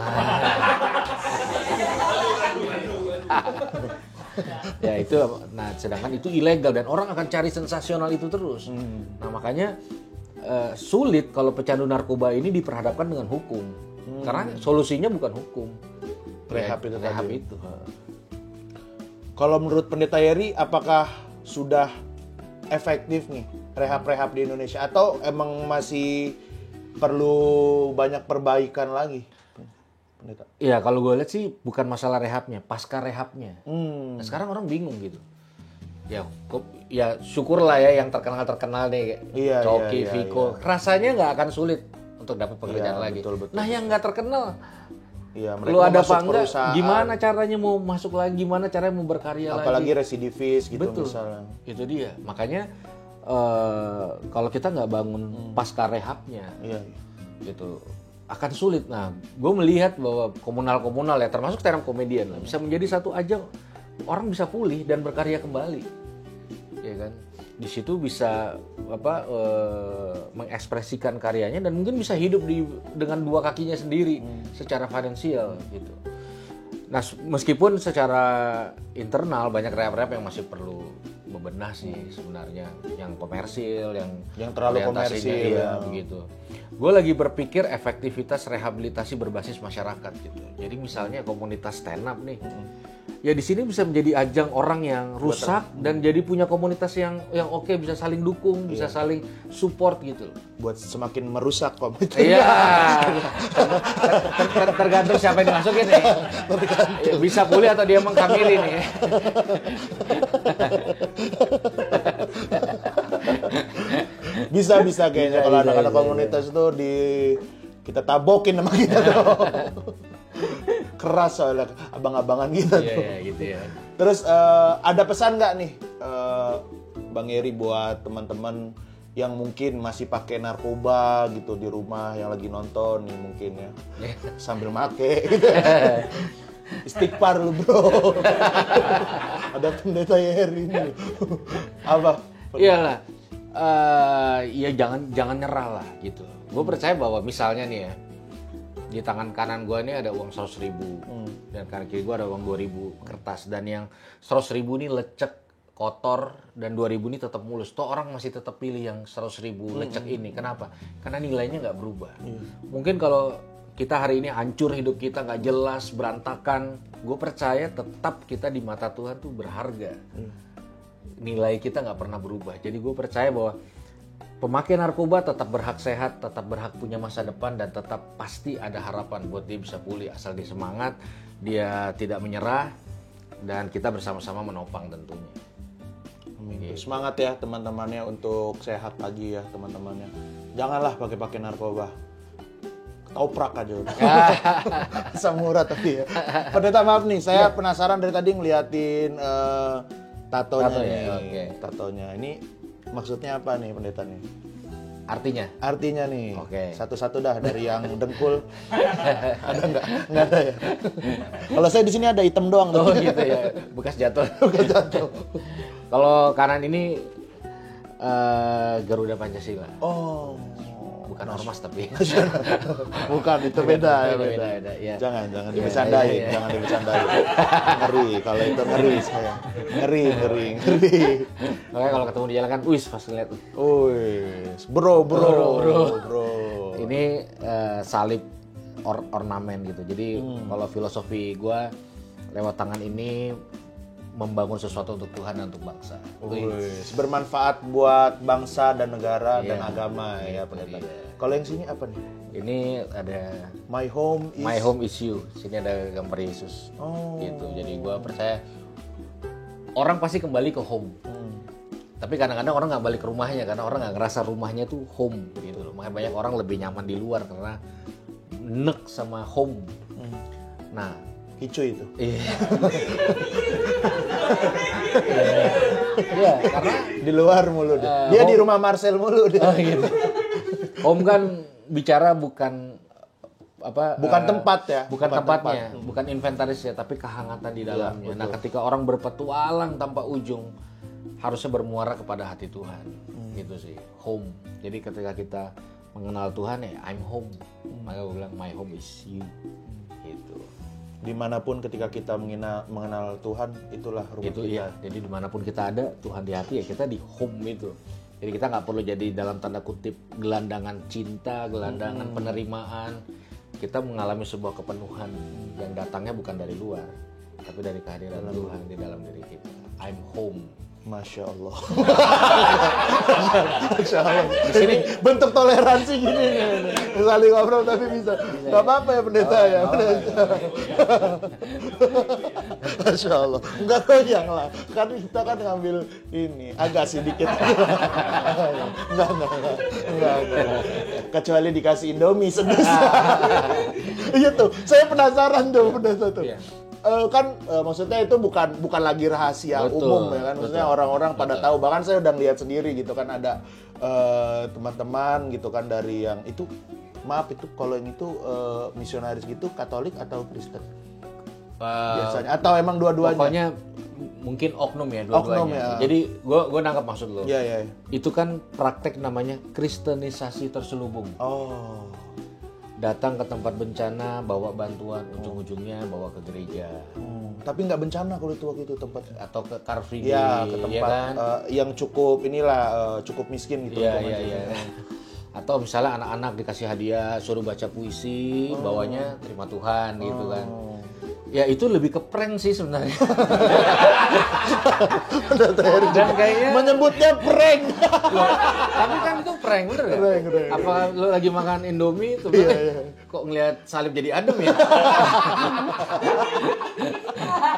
Ya itu, nah sedangkan itu ilegal dan orang akan cari sensasional itu terus. Nah makanya sulit kalau pecandu narkoba ini diperhadapkan dengan hukum, karena solusinya bukan hukum, Rehab itu rehab tadi. itu. Kalau menurut Pendeta Yeri, apakah sudah efektif nih rehab-rehab di Indonesia atau emang masih perlu banyak perbaikan lagi, Pendeta? Iya kalau gue lihat sih bukan masalah rehabnya, pasca rehabnya. Hmm. Nah, sekarang orang bingung gitu. Ya syukurlah ya yang terkenal nih, Iya, Coki, iya, Viko. Rasanya nggak akan sulit untuk dapat pekerjaan Iya, lagi. betul. Nah yang nggak terkenal, Iya, lu ada masuk apa enggak? perusahaan, Gimana caranya mau masuk lagi? Gimana caranya mau berkarya apalagi lagi? residivis gitu Betul. misalnya. Itu dia. Makanya kalau kita nggak bangun pasca rehabnya, Iya. gitu akan sulit. Nah, gue melihat bahwa komunal ya, termasuk stand up comedian lah, bisa menjadi satu ajang orang bisa pulih dan berkarya kembali, ya kan? Di situ bisa mengekspresikan karyanya dan mungkin bisa hidup dengan dua kakinya sendiri secara finansial gitu. Nah, meskipun secara internal banyak rehab-rehab yang masih perlu bebenah sih sebenarnya, yang komersil, yang terlalu orientasinya, komersil, iya, ya. begitu. Gue lagi berpikir efektivitas rehabilitasi berbasis masyarakat gitu. Jadi misalnya komunitas stand up nih, ya di sini bisa menjadi ajang orang yang rusak dan jadi punya komunitas yang oke, bisa saling dukung, bisa saling support gitu. Buat semakin merusak kok. Iya, tergantung siapa yang dimasukin nih. Ya, bisa pulih atau dia mengkamili nih. Bisa kayaknya kalau Bisa, anak-anak bisa. komunitas itu kita tabokin sama kita tuh. Keras soalnya abang-abangan kita Iya, tuh. iya, gitu ya. Terus ada pesan nggak nih Bang Eri buat teman-teman yang mungkin masih pakai narkoba gitu di rumah, yang lagi nonton nih mungkin ya sambil make gitu. Istighfar lu bro. Ada Pendeta Eri ini. Apa? Iyalah, ya jangan nyerah lah gitu. Gue percaya bahwa misalnya nih ya, di tangan kanan gue ini ada uang 100.000 dan kanan kiri gue ada uang 2.000 kertas, dan yang 100.000 ini lecek, kotor, dan 2.000 ini tetap mulus. Toh orang masih tetap pilih yang 100.000 lecek ini. Kenapa? Karena nilainya nggak berubah. Mungkin kalau kita hari ini hancur, hidup kita nggak jelas, berantakan, gue percaya tetap kita di mata Tuhan tuh berharga. Nilai kita nggak pernah berubah. Jadi gue percaya bahwa pemakai narkoba tetap berhak sehat, tetap berhak punya masa depan, dan tetap pasti ada harapan buat dia bisa pulih asal dia semangat, dia tidak menyerah, dan kita bersama-sama menopang tentunya. Amin. Semangat ya teman-temannya untuk sehat lagi ya teman-temannya. Janganlah pakai narkoba. Ketoprak aja udah. Asam urat tadi ya. Pendeta maaf nih, saya penasaran dari tadi ngeliatin tatonya Tato ya, nih. oke. Tatonya ini maksudnya apa nih pendeta nih? Artinya? Artinya nih, Oke. satu-satu dah dari yang dengkul. Ada nggak? Nggak ada ya. Kalau saya di sini ada hitam doang. Oh gitu ya, bekas jatuh. Bukan jatuh. Kalau kanan ini Garuda Pancasila. Oh. Bukan ormas tapi. Bukan, itu beda ya, Beda, beda. beda, iya. Jangan Iya, dibecandain, iya. jangan dibecandain. Ngeri, kalau itu ngeri saya. Ngeri. Makanya kalau ketemu di jalan kan, wis pas ngeliat. Wih, bro. Ini salib ornamen gitu. Jadi kalau filosofi gue lewat tangan ini membangun sesuatu untuk Tuhan dan untuk bangsa. Wih, bermanfaat buat bangsa dan negara Iya, dan agama ya pendeta. iya. Kalau yang sini apa nih? Ini ada My home is My Home is You. Sini ada gambar Yesus. Oh. Gitu. Jadi gue percaya orang pasti kembali ke home. Tapi kadang-kadang orang nggak balik ke rumahnya karena orang nggak ngerasa rumahnya tuh home gitu loh. Makanya banyak orang lebih nyaman di luar karena nek sama home. Nah, Hicu itu. iya. Iya, karena Di luar mulu dia. Dia di rumah Marcel mulu dia. oh, gitu. Home kan bicara bukan apa? Bukan tempat ya. Bukan tempatnya, bukan inventaris ya, tapi kehangatan di dalamnya. Nah, ketika orang berpetualang tanpa ujung, harusnya bermuara kepada hati Tuhan, gitu sih. Home. Jadi ketika kita mengenal Tuhan ya, I'm home. Maka gue bilang my home is you. Gitu. Dimanapun ketika kita mengenal Tuhan, itulah rumah Itu kita. iya. Jadi dimanapun kita ada, Tuhan di hati ya kita di home itu. Jadi kita nggak perlu jadi dalam tanda kutip gelandangan cinta, gelandangan penerimaan. Kita mengalami sebuah kepenuhan yang datangnya bukan dari luar, tapi dari kehadiran Tuhan di dalam diri kita. I'm home. Masya Allah. Masya Allah. Di sini bentuk toleransi gini nih. Saling ngobrol tapi bisa. Gak apa-apa ya pendeta ya. Masya Allah. Enggak goyang lah. Kan kita kan ngambil ini agak sedikit. Enggak. Kecuali dikasih Indomie sedus. Iya tuh. Saya penasaran tuh pendeta tuh. Iya. Maksudnya itu bukan lagi rahasia Betul, umum ya kan, maksudnya orang-orang pada tahu, bahkan saya udah lihat sendiri gitu kan, ada teman-teman gitu kan dari yang itu, maaf itu kalau yang itu misionaris gitu Katolik atau Kristen biasanya, atau emang dua-duanya? Pokoknya mungkin oknum ya dua-duanya. Oknum ya. Jadi gue nangkap maksud lo. Iya. Itu kan praktek namanya kristenisasi terselubung. Oh. Datang ke tempat bencana, bawa bantuan, ujung-ujungnya bawa ke gereja. Tapi nggak bencana kalau itu waktu itu tempat. Atau ke Car Free Iya, Day, ke tempat ya kan? yang cukup cukup miskin gitu. Iya. Atau misalnya anak-anak dikasih hadiah, suruh baca puisi, bawanya terima Tuhan gitu kan. Ya itu lebih ke prank sih sebenarnya. Dan kayaknya Menyebutnya prank. loh, tapi kan itu prank bener kan? Prank. Apa lo lagi makan Indomie tuh kok ngeliat salib jadi adem ya?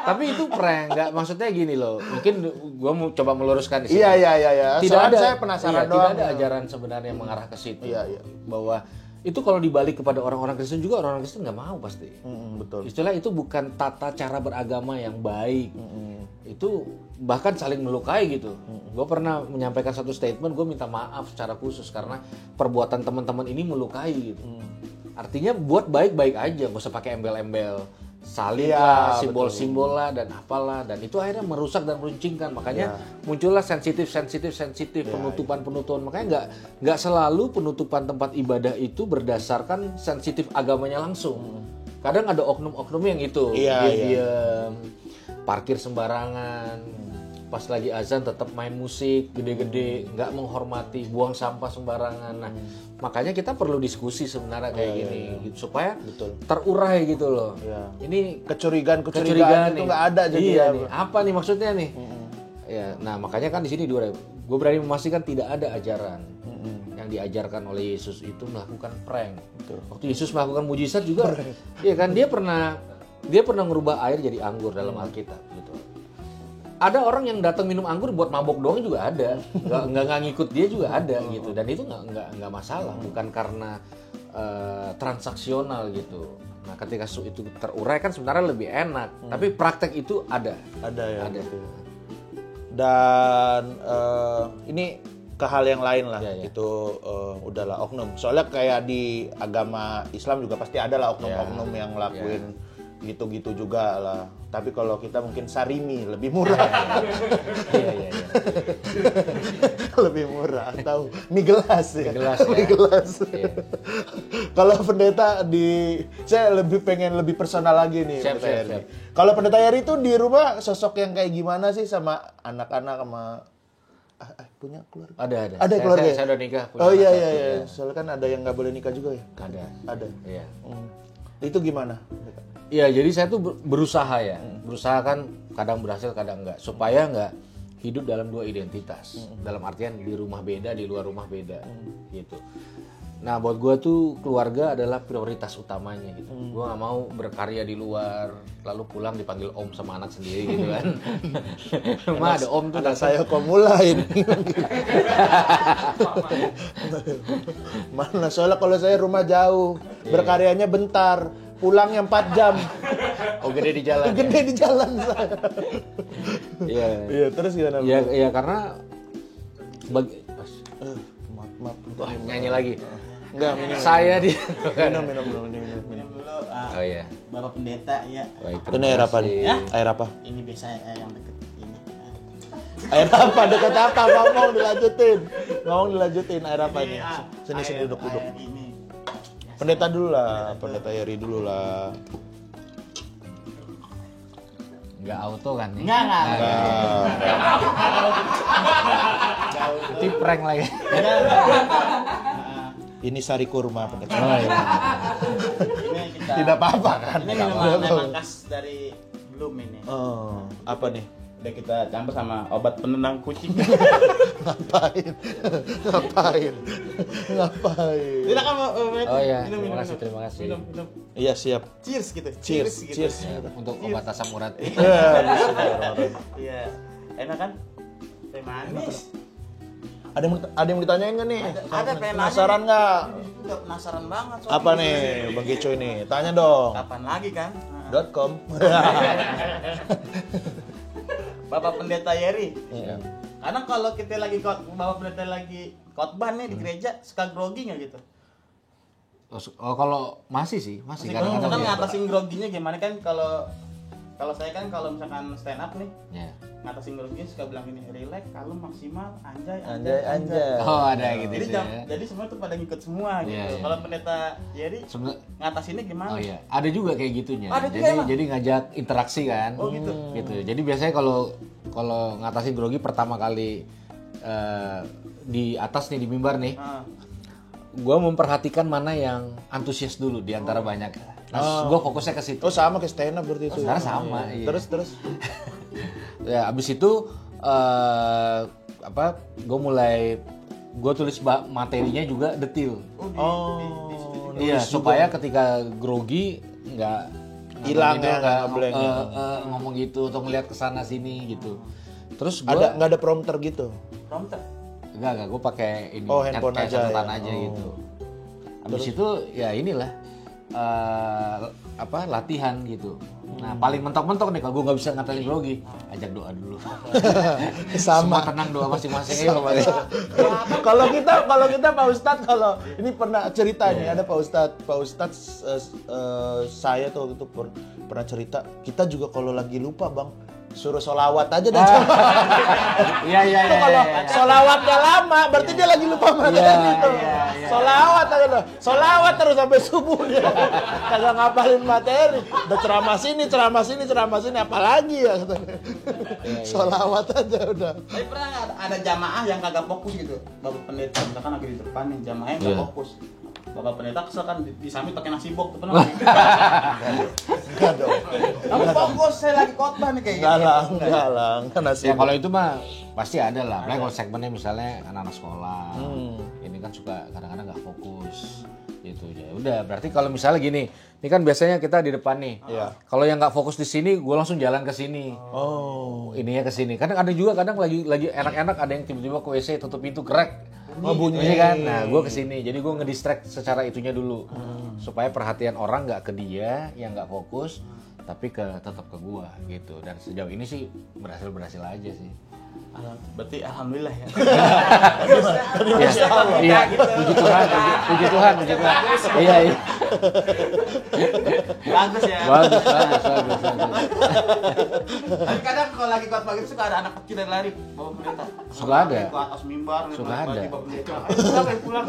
Tapi itu prank, nggak maksudnya gini loh. Mungkin gua mau coba meluruskan di sini. Iya. Tidak Soalnya ada, saya penasaran doang. Tidak ada ajaran sebenarnya yang mengarah ke situ. Iya. Bahwa itu kalau dibalik kepada orang-orang Kristen juga, orang-orang Kristen nggak mau pasti. Betul. Istilah itu bukan tata cara beragama yang baik. Itu bahkan saling melukai gitu. Gue pernah menyampaikan satu statement, gue minta maaf secara khusus karena perbuatan teman-teman ini melukai gitu. Artinya buat baik-baik aja, gak usah pakai embel-embel salib lah, simbol-simbol lah dan apalah, dan itu akhirnya merusak dan meruncingkan. Makanya muncullah sensitif penutupan. Makanya nggak selalu penutupan tempat ibadah itu berdasarkan sensitif agamanya langsung. Kadang ada oknum-oknum yang itu diam, parkir sembarangan, pas lagi azan tetap main musik gede-gede, nggak menghormati, buang sampah sembarangan. Nah, makanya kita perlu diskusi sebenarnya kayak gini gitu, supaya terurai gitu loh. Ini Kecurigaan itu nih. nggak ada jadi iya nih. Apa nih maksudnya nih? Ya, nah makanya kan di sini gue berani memastikan tidak ada ajaran yang diajarkan oleh Yesus itu melakukan prank. Waktu Yesus melakukan mujizat juga, iya kan dia pernah ngerubah air jadi anggur dalam Alkitab gitu. Ada orang yang datang minum anggur buat mabok doang juga ada, nggak ngikut dia juga ada gitu, dan itu nggak masalah, bukan karena transaksional gitu. Nah ketika itu terurai kan sebenarnya lebih enak, tapi praktek itu ada ya. Ada. Gitu. Dan ini ke hal yang lain lah, itu udahlah oknum. Soalnya kayak di agama Islam juga pasti ada lah oknum-oknum yang ngelakuin gitu-gitu juga lah. Tapi kalau kita mungkin sarimi lebih murah. Iya. Lebih murah atau mie gelas ya. Mie gelas. Iya. Kalau pendeta saya pengen lebih personal lagi nih. Siap. Kalau pendeta Yeri itu di rumah sosok yang kayak gimana sih sama anak-anak, sama punya keluarga? Ada keluarga. Saya udah nikah. Oh iya. Soalnya kan ada yang nggak boleh nikah juga ya? Ada. Iya. Itu gimana? Iya, jadi saya tuh berusaha ya. Berusaha kan kadang berhasil, kadang enggak. Supaya enggak hidup dalam dua identitas. Dalam artian di rumah beda, di luar rumah beda. Gitu. Nah buat gue tuh keluarga adalah prioritas utamanya gitu. Gue nggak mau berkarya di luar lalu pulang dipanggil om sama anak sendiri gitu kan. Rumah ada om tuh Anak saya kok mulai ini. Mana soalnya kalau saya rumah jauh, berkaryanya bentar, pulangnya 4 jam. oh gede di jalan. Gede di jalan saya. Iya. Iya, terus gimana? Ya karena sebagai Maaf. wah, nyanyi lagi. Enggak, minum. Saya di Minum. Minum dulu. Oh iya. Bapak pendeta ya. Baik, Ini terima air apa kasih. nih? Air apa? Ini biasa yang deket ini. Air apa? Dekat apa? Ngomong dilanjutin. Air apa ini? Sini duduk. Air ini. Pendeta dulu lah, pendeta Yeri dulu lah. Nggak auto kan nih? Enggak. Itu prank lagi. Ini sari kurma pendeta. Oh iya. Ini kita. Tidak apa-apa kan? Ini minuman khas dari Bloom ini. Oh, apa nih? Udah kita campur sama obat penenang kucing. Ngapain? Silakan Pak. Oh iya, Minum. terima kasih. Minum. Iya, siap. Cheers gitu. Cheers. gitu. Ya, untuk obat asam urat. Iya, bismillahirrahmanirrahim. Iya. Enak kan? Teh manis. Ada yang ditanyain nggak nih? Ada pengen Penasaran nggak? Udah penasaran banget soalnya. Apa nih, Bang Kico ini? Tanya dong. Kapan lagi kan? .com. Bapak Pendeta Yeri. Iya. Karena kalau kita lagi Bapak Pendeta lagi khotbah nih di gereja suka grogi nggak gitu? Oh kalau masih Kan kadang-kadang ya. ngatasin groginya gimana kan kalau saya kan kalau misalkan stand up nih Ya. ngatasin groginya suka bilang ini relax, kalem, maksimal, anjay. Oh ada gitu Jadi sih. jadi semua tuh pada ngikut semua gitu. Iya, iya. Kalau Pendeta Yeri Sebenarnya ngatasinnya gimana? oh iya, ada juga kayak gitunya. Ada juga jadi emang? jadi ngajak interaksi kan. Oh, gitu. Gitu. Jadi biasanya kalau ngatasin grogi pertama kali di atas nih di mimbar nih, Nah, gue memperhatikan mana yang antusias dulu di antara banyak. Nah, gue fokusnya ke situ. Oh, sama kayak stand up berarti itu. Sebenarnya sama, iya. Terus. Ya abis itu gue tulis materinya juga detail. Iya supaya ketika grogi nggak Hilang ngomong ya, nggak nggak blank ya. ngomong gitu atau ngeliat kesana sini gitu. Terus gue Nggak ada prompter gitu. prompter. enggak gue pakai ini Oh, handphone kayak aja catatan ya. aja Oh. gitu. Abis itu ya inilah latihan gitu. Nah paling mentok-mentok nih kalau gue nggak bisa ngatalin grogi, ajak doa dulu. Semua Sama. tenang doa masing-masing. Ayo, Kalau kita Pak Ustadz, kalau ini pernah cerita nih, ada Pak Ustadz saya tuh waktu itu pernah cerita, kita juga kalau lagi lupa Bang, suruh solawat aja dan Iya. itu kalau solawatnya lama, berarti dia lagi lupa materi itu. Solawat aja loh, solawat terus sampai subuh dia, kagak ngapalin materi. Udah ceramah sini, apalagi ya katanya. Solawat aja udah. Tapi pernah nggak ada jamaah yang kagak fokus gitu, Bapak Pendeta misalkan lagi di depan nih, jamaahnya nggak fokus. Bapak Pendeta kesel kan disambit pakai nasi bok, tuh pernah nggak? Enggak dong. Kamu fokus, saya lagi khotbah nih kayak Enggak gitu. lah, kan nasi. Ya kalau itu mah pasti ada lah. Apalagi kalau segmennya misalnya anak-anak sekolah, ini kan suka kadang-kadang nggak fokus gitu ya. Udah berarti kalau misalnya gini, ini kan biasanya kita di depan nih. Iya. Kalau yang nggak fokus di sini, gue langsung jalan ke sini. Oh. Ininya ke sini. Kadang ada juga lagi enak-enak ada yang tiba-tiba ke WC tutup pintu gerak. Oh, bunyi. Kan? Nah, gue kesini. Jadi gue ngedistract secara itunya dulu, supaya perhatian orang nggak ke dia yang nggak fokus, tapi tetap ke gue gitu. Dan sejauh ini sih berhasil aja sih. Berarti alhamdulillah ya. Iya, puji Tuhan. Iya. Bagus ya. Bagus. Tapi kadang kalau lagi khotbah gitu suka ada anak kecil yang lari Bapak Pendeta. Suka ada. Ke atas mimbar, Suka bagi ada. Bapak Pendeta. Ayo pulang.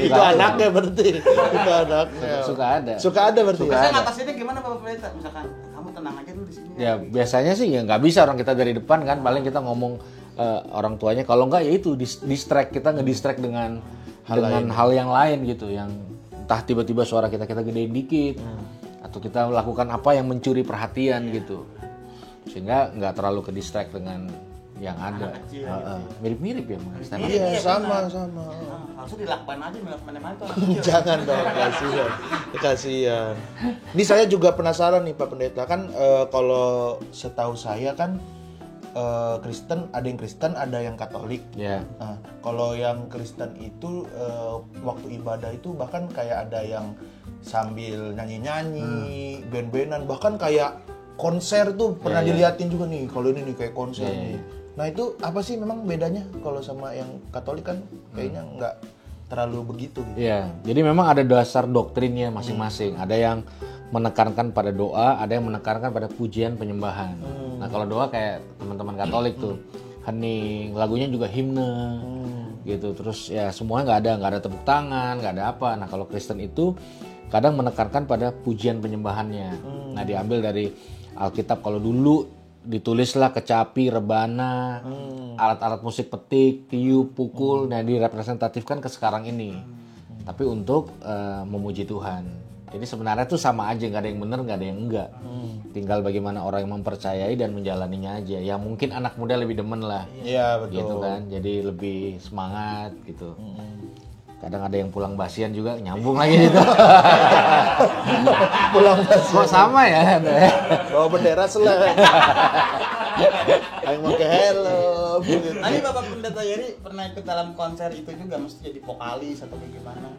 Itu anaknya berarti. Itu anaknya. Suka ada. Berarti. Biasanya ngatasinnya gimana Bapak Pendeta? Misalkan kamu tenang aja dulu di sini. Ya biasanya sih ya nggak bisa orang kita dari depan kan, paling kita ngomong orang tuanya. Kalau nggak ya itu distract, kita ngedistract dengan hal yang lain gitu, yang entah tiba-tiba suara kita gedein dikit, atau kita lakukan apa yang mencuri perhatian gitu, sehingga nggak terlalu ke distract dengan yang ada. Anak kecil, Mirip-mirip ya Mas. Mirip. Iya, Iya, sama. Harusnya dilakukan aja mana-mana itu anak kecil. Jangan dong, kasihan. Ini saya juga penasaran nih Pak Pendeta, kan kalau setahu saya kan Kristen, ada yang Katolik. Ya. Nah, kalau yang Kristen itu waktu ibadah itu bahkan kayak ada yang sambil nyanyi-nyanyi, band-bandan, bahkan kayak konser tuh pernah diliatin juga nih. Kalau ini nih kayak konser nih. Nah itu apa sih memang bedanya kalau sama yang Katolik kan kayaknya nggak terlalu begitu. Gitu. Iya, jadi memang ada dasar doktrinnya masing-masing. Ada yang menekankan pada doa, ada yang menekankan pada pujian penyembahan. Nah kalau doa kayak teman-teman Katolik tuh, hening, lagunya juga himne, gitu. Terus ya semuanya nggak ada tepuk tangan, nggak ada apa. Nah kalau Kristen itu kadang menekankan pada pujian penyembahannya. Nah diambil dari Alkitab, kalau dulu ditulislah kecapi, rebana, alat-alat musik petik, tiup, pukul, nah direpresentatifkan ke sekarang ini. Tapi untuk memuji Tuhan. Jadi sebenarnya itu sama aja, nggak ada yang benar, nggak ada yang enggak. Tinggal bagaimana orang yang mempercayai dan menjalaninya aja. Ya mungkin anak muda lebih demen lah. Iya betul. Gitu kan, jadi lebih semangat gitu. Kadang ada yang pulang basian juga, nyambung lagi gitu. Pulang basian. Kok sama ya? Bawa bendera selek. Yang pakai helm. Gitu. Tadi Bapak Pendeta Yeri pernah ikut dalam konser itu juga, mesti jadi vokalis atau gimana?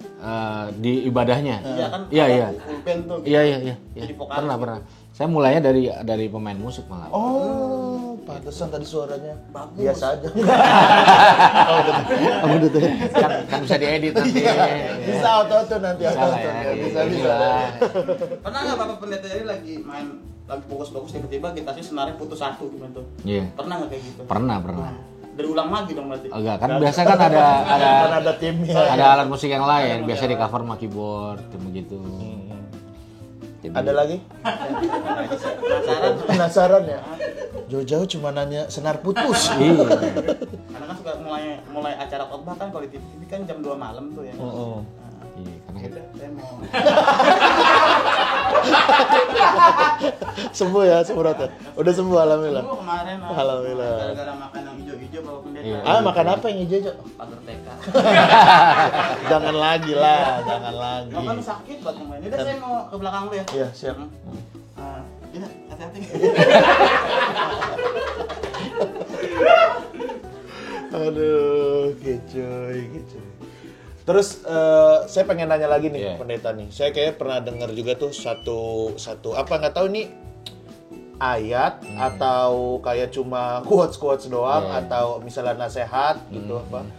Di ibadahnya? Iya kan? Iya. Full band tuh. Iya. Jadi vokalis. Pernah. Saya mulainya dari pemain musik malah. Oh, pantesan tadi suaranya Bagus. biasa aja. kan bisa diedit nanti. Bisa auto nanti Bisa lah ya. Bisa. Pernah nggak Bapak Pendeta Yeri lagi fokus tiba-tiba gitarnya senarnya putus satu gimana tuh? Iya. Pernah nggak kayak gitu? Pernah. Berulang lagi dong berarti. Enggak, kan biasa kan ada Kan ada timnya. ada alat musik yang lain, biasa di cover sama keyboard begitu. Jadi, Ada lagi? Penasaran ya? Jauh-jauh cuma nanya senar putus. iya. Karena kan suka mulai acara khotbah kan kalau di TV kan jam 2 malam tuh ya. Iya, karena Udah, saya mau Sembuh ya, semburat ya? Udah sembuh alhamdulillah. Sembuh kemarin. Alhamdulillah. Gara-gara makan yang hijau-hijau Bapak Pendeta. Iya. Makan apa yang hijau, Cok? Pagar TK. Jangan lagi lah, jangan lagi. Makan sakit buat main. Udah saya mau ke belakang dulu ya. Iya, siap. Iya, hati-hati. Aduh, kecoy. Terus saya pengen nanya lagi nih, Pendeta nih. Saya kayak pernah dengar juga tuh satu apa nggak tahu ini ayat atau kayak cuma quotes doang atau misalnya nasihat gitu apa.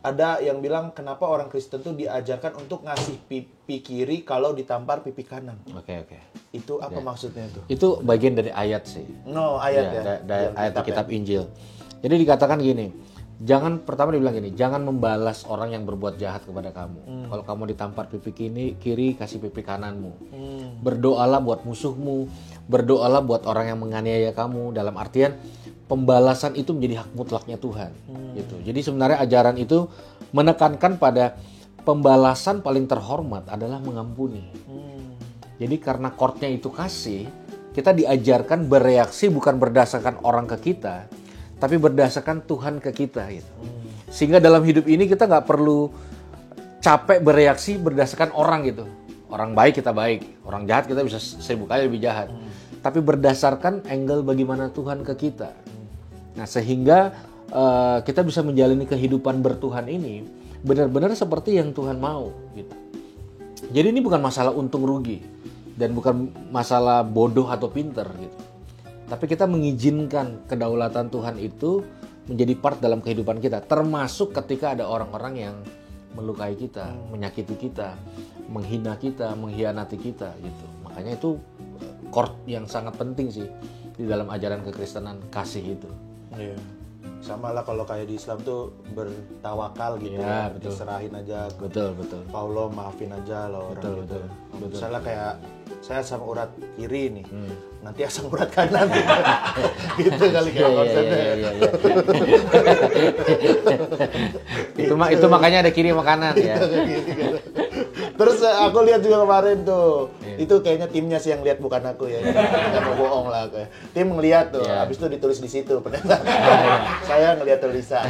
Ada yang bilang kenapa orang Kristen tuh diajarkan untuk ngasih pipi kiri kalau ditampar pipi kanan. Oke. Itu apa maksudnya itu? Itu bagian dari ayat sih. No, ayat ya. Ayat di kitab Injil. Jadi dikatakan gini, pertama dibilang gini, jangan membalas orang yang berbuat jahat kepada kamu. Kalau kamu ditampar pipi kiri, kasih pipi kananmu. Berdoalah buat musuhmu, berdoalah buat orang yang menganiaya kamu. Dalam artian pembalasan itu menjadi hak mutlaknya Tuhan. Gitu. Jadi sebenarnya ajaran itu menekankan pada pembalasan paling terhormat adalah mengampuni. Jadi karena chordnya itu kasih, kita diajarkan bereaksi bukan berdasarkan orang ke kita, tapi berdasarkan Tuhan ke kita gitu. Sehingga dalam hidup ini kita nggak perlu capek bereaksi berdasarkan orang gitu. Orang baik kita baik, orang jahat kita bisa 1000 kali lebih jahat. Tapi berdasarkan angle bagaimana Tuhan ke kita. Nah sehingga kita bisa menjalani kehidupan bertuhan ini benar-benar seperti yang Tuhan mau gitu. Jadi ini bukan masalah untung rugi dan bukan masalah bodoh atau pinter gitu. Tapi kita mengizinkan kedaulatan Tuhan itu menjadi part dalam kehidupan kita. Termasuk ketika ada orang-orang yang melukai kita, menyakiti kita, menghina kita, mengkhianati kita gitu. Makanya itu chord yang sangat penting sih di dalam ajaran kekristenan, kasih itu. Iya. Sama lah kalau kayak di Islam tuh bertawakal gitu ya, betul. Diserahin aja. Betul. Allah maafin aja loh orang betul. Misalnya kayak saya asam urat kiri nih, nanti asam urat kanan gitu kali kayak konsepnya. Iya. Itu makanya ada kiri sama kanan ya. Terus aku lihat juga kemarin tuh. Itu kayaknya timnya sih yang lihat, bukan aku ya. Nggak mau bohong lah aku. Tim ngelihat tuh. Habis itu ditulis di situ pendeta. Saya ngelihat tulisan.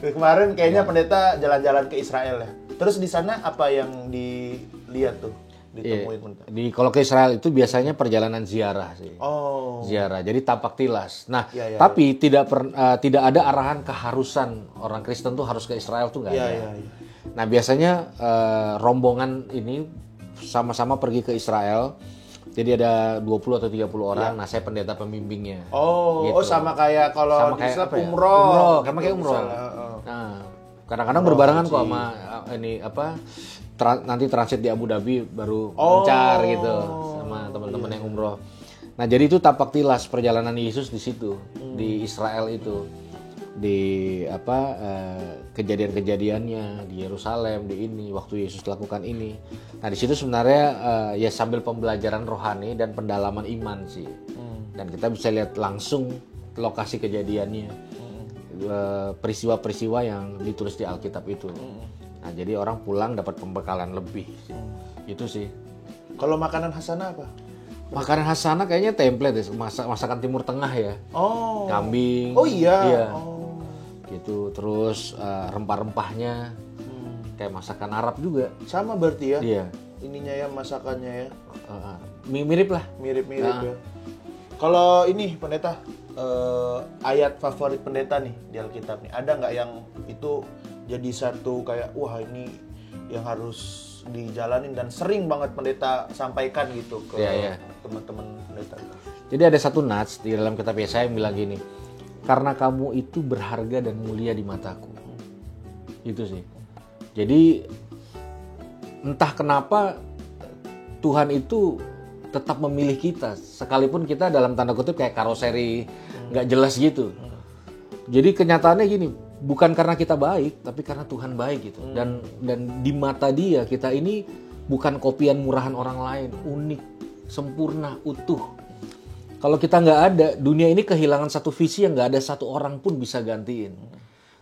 Kemarin kayaknya pendeta jalan-jalan ke Israel ya. Terus di sana apa yang dilihat tuh? Ditemuin pendeta? Kalau ke Israel itu biasanya perjalanan ziarah sih. Oh. Ziarah. Jadi tampak tilas. Nah, tapi tidak ada arahan keharusan orang Kristen tuh harus ke Israel tuh nggak ada. Nah, biasanya rombongan ini sama-sama pergi ke Israel. Jadi ada 20 atau 30 orang. Nah, saya pendeta pembimbingnya. Oh, sama kayak kalau di Islam umroh. Umroh, sama kayak umroh. Nah, kadang-kadang berbarengan kok sama ini nanti transit di Abu Dhabi baru mencar gitu sama teman-teman yang umroh. Nah, jadi itu tampak tilas perjalanan Yesus di situ, di Israel itu. Di kejadian-kejadiannya di Yerusalem, di ini waktu Yesus lakukan ini. Nah, di situ sebenarnya ya sambil pembelajaran rohani dan pendalaman iman sih. Dan kita bisa lihat langsung lokasi kejadiannya. Peristiwa-peristiwa yang ditulis di Alkitab itu. Nah, jadi orang pulang dapat pembekalan lebih sih. Itu sih. Kalau makanan Hasanah apa? Makanan Hasanah kayaknya template ya, masakan Timur Tengah ya. Oh. Kambing. Oh iya. Gitu. Terus rempah-rempahnya kayak masakan Arab juga. Sama berarti ya? Iya. Ininya ya, masakannya ya. Mirip lah. Mirip-mirip ya. Kalau ini pendeta, ayat favorit pendeta nih di Alkitab nih, ada nggak yang itu jadi satu kayak wah ini yang harus dijalanin dan sering banget pendeta sampaikan gitu ke teman-teman pendeta? Jadi ada satu nats di dalam kitab Yesaya yang bilang gini, karena kamu itu berharga dan mulia di mataku. Itu sih. Jadi entah kenapa Tuhan itu tetap memilih kita, sekalipun kita dalam tanda kutip kayak karoseri nggak jelas gitu. Jadi kenyataannya gini, bukan karena kita baik, tapi karena Tuhan baik gitu. Dan di mata Dia kita ini bukan kopian murahan orang lain, unik, sempurna, utuh. Kalau kita nggak ada, dunia ini kehilangan satu visi yang nggak ada satu orang pun bisa gantiin.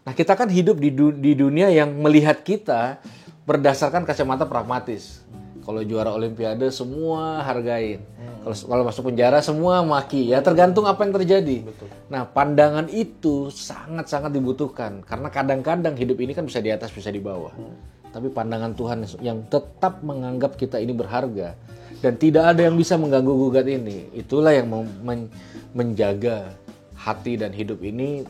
Nah, kita kan hidup di dunia yang melihat kita berdasarkan kacamata pragmatis. Kalau juara olimpiade semua hargain. Kalau masuk penjara semua maki. Ya tergantung apa yang terjadi. Betul. Nah, pandangan itu sangat-sangat dibutuhkan. Karena kadang-kadang hidup ini kan bisa di atas, bisa di bawah. Tapi pandangan Tuhan yang tetap menganggap kita ini berharga. Dan tidak ada yang bisa mengganggu-gugat ini. Itulah yang menjaga hati dan hidup ini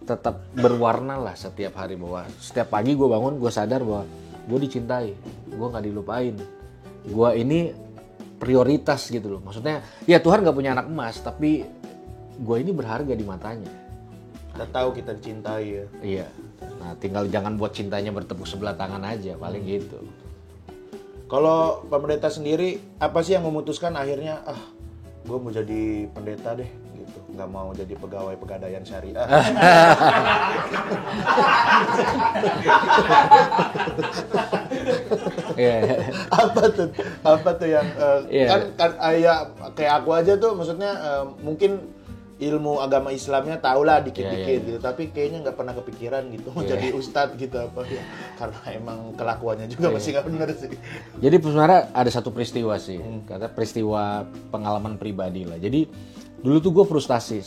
tetap berwarna lah setiap hari. Bahwa setiap pagi gue bangun, gue sadar bahwa gue dicintai, gue nggak dilupain, gue ini prioritas gitu loh. Maksudnya ya Tuhan nggak punya anak emas, tapi gue ini berharga di matanya. Kita tahu kita dicintai ya. Iya. Nah, tinggal jangan buat cintanya bertepuk sebelah tangan aja, paling gitu. Kalau pendeta sendiri, apa sih yang memutuskan akhirnya gue mau jadi pendeta deh gitu, nggak mau jadi pegawai pegadaian syariah? Apa tuh yang kan ya kayak aku aja tuh, maksudnya mungkin ilmu agama Islamnya tahulah dikit-dikit gitu, tapi kayaknya nggak pernah kepikiran gitu mau jadi ustadz gitu apa ya, karena emang kelakuannya juga masih nggak benar sih. Jadi sebenarnya ada satu peristiwa sih, kata peristiwa pengalaman pribadi lah. Jadi dulu tuh gue frustasi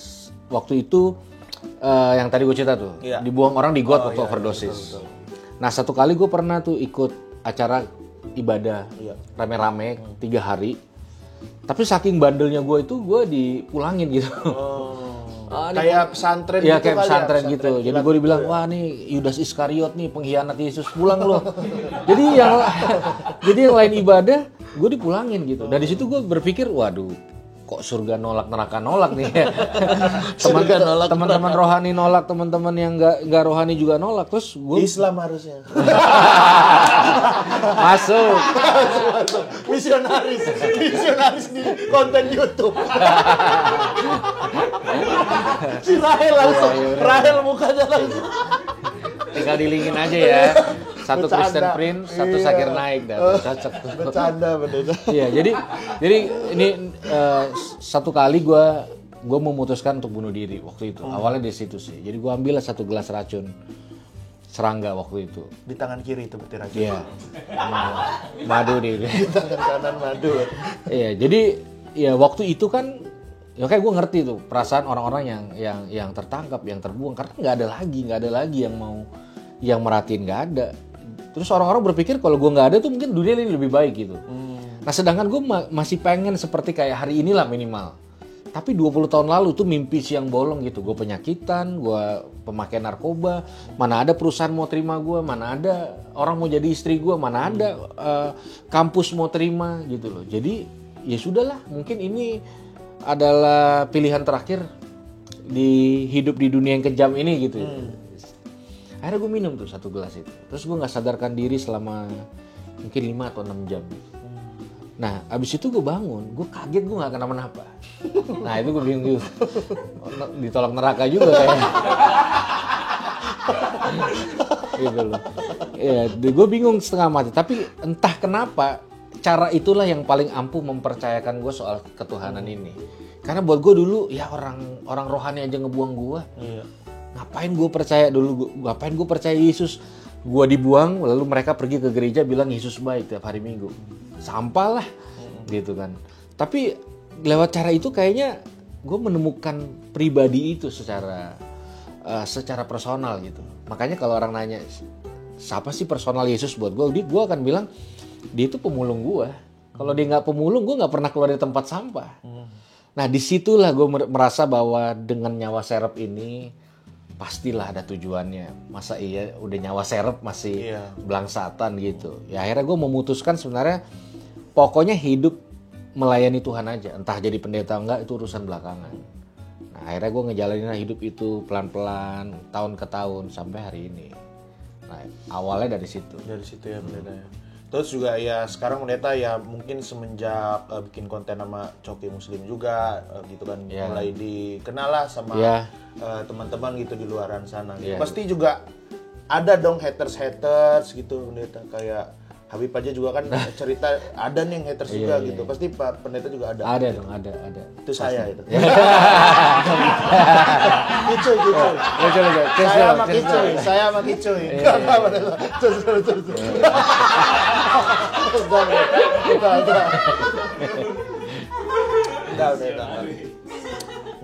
waktu itu, yang tadi gue cerita tuh, dibuang orang di got waktu overdosis. Betul. Nah, satu kali gue pernah tuh ikut acara ibadah rame-rame 3 hari. Tapi saking bandelnya gue itu, gue dipulangin gitu. Kayak pesantren gitu. Iya, kayak kali pesantren ya, gitu. Jadi gue dibilang, wah nih Yudas Iskariot nih pengkhianat Yesus, pulang loh. jadi yang lain ibadah, gue dipulangin gitu. Dan di situ gue berpikir, waduh, kok surga nolak, neraka nolak nih. Teman-teman rohani nolak, teman-teman yang nggak rohani juga nolak. Terus gue Islam harusnya masuk. Misionaris di konten YouTube. Si Rahel langsung, Rahel mukanya langsung. Tinggal dilingin aja ya. Satu Kristen Prince, satu Sakir Naik, cocok tuh. Bercanda bener. Iya, jadi ini satu kali gue memutuskan untuk bunuh diri waktu itu. Awalnya di situ sih. Jadi gue ambil 1 gelas racun. serangga waktu itu. Di tangan kiri itu berarti racun. Iya. Madu di. Di tangan kanan madu. Iya, jadi ya waktu itu kan ya kayak gue ngerti tuh perasaan orang-orang yang tertangkap, yang terbuang karena nggak ada lagi yang merhatiin, nggak ada. Terus orang-orang berpikir kalau gue nggak ada tuh mungkin dunia ini lebih baik gitu. Nah sedangkan gue masih pengen seperti kayak hari inilah minimal. Tapi 20 tahun lalu tuh mimpi siang bolong gitu. Gue penyakitan, gue pemakai narkoba, mana ada perusahaan mau terima gue, mana ada orang mau jadi istri gue, mana ada kampus mau terima gitu loh. Jadi ya sudahlah, mungkin ini adalah pilihan terakhir di hidup di dunia yang kejam ini gitu. Akhirnya gue minum tuh 1 gelas itu. Terus gue gak sadarkan diri selama mungkin 5 atau 6 jam. Nah, abis itu gue bangun, gue kaget gue gak kenapa-napa. Nah, itu gue bingung, ditolak neraka juga kayaknya. Gitu loh. Ya, gue bingung setengah mati. Tapi entah kenapa, cara itulah yang paling ampuh mempercayakan gue soal ketuhanan ini. Karena buat gue dulu, ya orang rohani aja ngebuang gue. Iya. Ngapain gue percaya dulu, ngapain gue percaya Yesus. Gue dibuang, lalu mereka pergi ke gereja bilang Yesus baik tiap hari Minggu. Sampah lah, gitu kan. Tapi lewat cara itu kayaknya gue menemukan pribadi itu secara personal gitu. Makanya kalau orang nanya, siapa sih personal Yesus buat gue akan bilang, dia itu pemulung gue. Kalau dia nggak pemulung, gue nggak pernah keluar dari tempat sampah. Nah disitulah gue merasa bahwa dengan nyawa serep ini, pastilah ada tujuannya. Masa iya udah nyawa serep masih belangsatan gitu. Ya akhirnya gue memutuskan sebenarnya pokoknya hidup melayani Tuhan aja. Entah jadi pendeta enggak itu urusan belakangan. Nah akhirnya gue ngejalanin hidup itu pelan-pelan tahun ke tahun sampai hari ini. Nah awalnya dari situ. Dari situ ya pendeta ya. Terus juga ya sekarang pendeta ya mungkin semenjak bikin konten sama Coki Muslim juga gitu kan mulai dikenal lah sama teman-teman gitu di luaran sana gitu. Pasti juga ada dong haters gitu pendeta, kayak Habib aja juga kan cerita ada nih yang haters juga gitu. Pasti Pak Pendeta juga ada. Ada gitu. dong, ada. Itu saya itu. Kicuy. Saya sama Kicuy.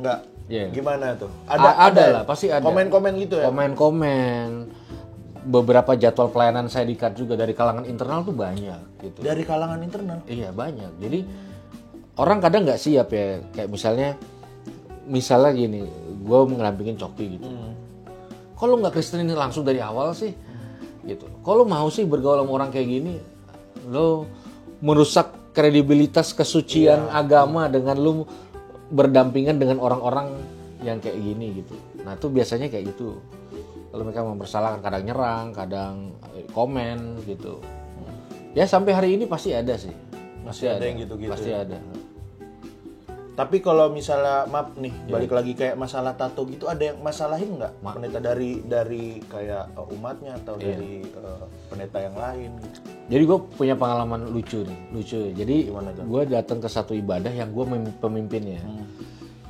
Enggak. Gimana tuh? Ada lah, pasti ada. Komen-komen gitu ya. Komen-komen. Beberapa jadwal pelayanan saya di-cut juga dari kalangan internal tuh banyak gitu. Dari kalangan internal? Iya banyak. Jadi orang kadang nggak siap ya. Kayak misalnya gini, gue ngelampingin Coki gitu. Kalau nggak Kristen ini langsung dari awal sih, gitu. Kalau mau sih bergaul sama orang kayak gini, lo merusak kredibilitas kesucian agama dengan lo berdampingan dengan orang-orang yang kayak gini gitu. Nah itu biasanya kayak gitu. Kalau mereka mempersalahkan, kadang nyerang, kadang komen gitu. Ya sampai hari ini pasti ada sih. Masih ada yang gitu-gitu. Pasti ada. Tapi kalau misalnya maaf nih, balik lagi kayak masalah tato gitu, ada yang masalahin nggak pendeta dari kayak umatnya atau dari pendeta yang lain gitu? Jadi gue punya pengalaman lucu. Jadi gue datang ke satu ibadah yang gue pemimpinnya.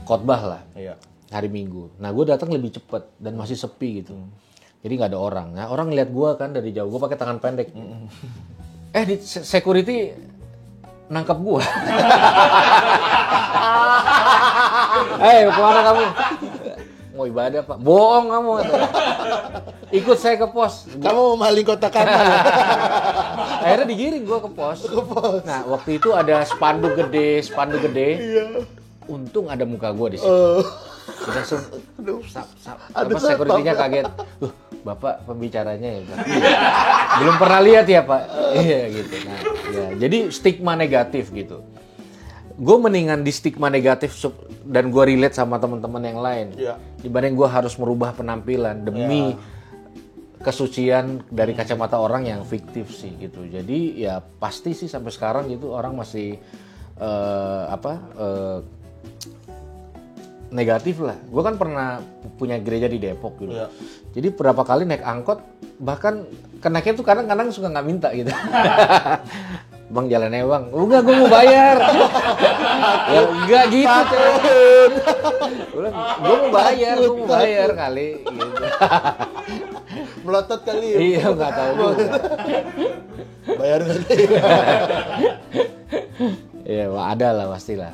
Khotbah lah. Iya. Hari Minggu. Nah gue datang lebih cepat dan masih sepi gitu. Jadi nggak ada orang. Nah orang ngeliat gue kan dari jauh. Gue pakai tangan pendek. Di security nangkap gue. Kemana kamu? Mau ibadah Pak. Bohong kamu. Ikut saya ke pos. Kamu mau maling kotak amal. Akhirnya digiring gue ke pos. Nah waktu itu ada spanduk gede. Iya. Untung ada muka gue di situ. Langsung security-nya kaget. Bapak pembicaranya ya. Belum pernah lihat ya Pak. Iya gitu. Nah, ya. Jadi stigma negatif gitu. Gue mendingan di stigma negatif dan gue relate sama teman-teman yang lain. Dibanding gue harus merubah penampilan demi kesucian dari kacamata orang yang fiktif sih gitu. Jadi ya pasti sih sampai sekarang gitu orang masih negatif lah. Gue kan pernah punya gereja di Depok gitu. Jadi berapa kali naik angkot, bahkan kenaiknya tuh kadang-kadang suka nggak minta gitu. Bang jalannya bang, enggak gue mau bayar. Ya enggak gitu coy. Gue mau bayar kali gitu. Melotot kali ya? Iya nggak tahu juga. Bayar nggak deh? Iya ada lah pastilah.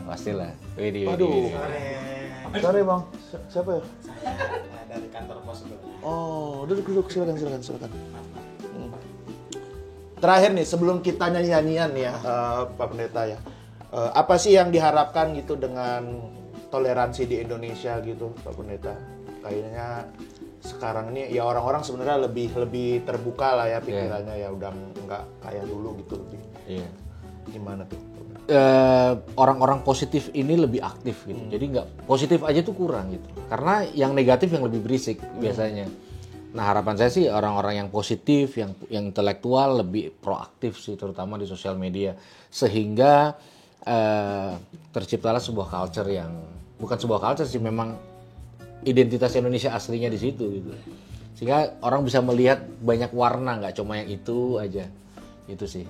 Widih. Aduh. Sorry bang, siapa ya? Dari kantor pos itu. Oh, duduk, silakan. Terakhir nih, sebelum kita nyanyian ya, Pak Pendeta ya, apa sih yang diharapkan gitu dengan toleransi di Indonesia gitu, Pak Pendeta? Kayaknya sekarang ini ya orang-orang sebenarnya lebih terbuka lah ya pikirannya, ya udah nggak kayak dulu gitu lebih. Iya. Gimana tuh? Orang-orang positif ini lebih aktif gitu. Jadi nggak positif aja tuh kurang gitu. Karena yang negatif yang lebih berisik biasanya. Nah harapan saya sih orang-orang yang positif, yang intelektual lebih proaktif sih, terutama di sosial media, sehingga terciptalah sebuah culture yang bukan sebuah culture sih, memang identitas Indonesia aslinya di situ gitu. Sehingga orang bisa melihat banyak warna, nggak cuma yang itu aja. Itu sih.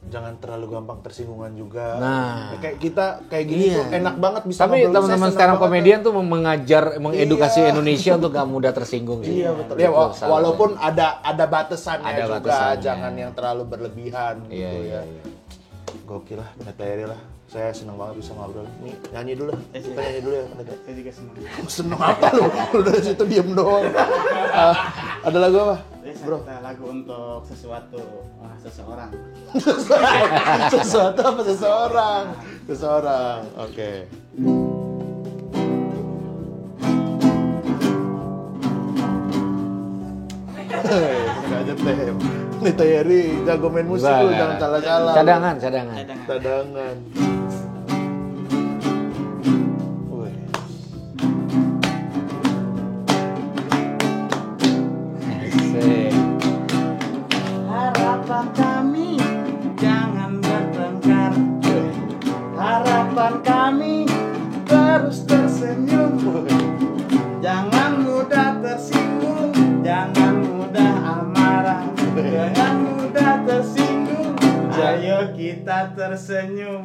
Jangan terlalu gampang tersinggungan juga. Nah, ya, kayak kita kayak gini tuh enak banget bisa. Tapi ngobrol. teman-teman sekarang komedian tuh mengedukasi Indonesia untuk gak mudah tersinggung sih. Iya betul. Ya walaupun ada batasannya juga, batasannya. Jangan yang terlalu berlebihan Iya, gitu iya, ya. iya. Gokil lah, Pendeta Eri lah. Saya senang banget bisa ngobrol. Nih nyanyi dulu lah. Kita nyanyi dulu ya Pendeta. Saya juga senang. Seneng apa lu? Lu dari situ diem doang. Ada lagu apa? Bro, kita lagu untuk sesuatu, seseorang. Sesuatu apa seseorang? Seseorang. Oke. Sengaja teh. Pendeta Eri jago main musik lu, jangan salah-salah. Cadangan. Cadangan. Wih. Asik. Harapan kami jangan bertengkar. Harapan kami terus tersenyum. Jangan mudah tersinggung, jangan mudah amarah, jangan mudah tersinggung. Ayo kita tersenyum.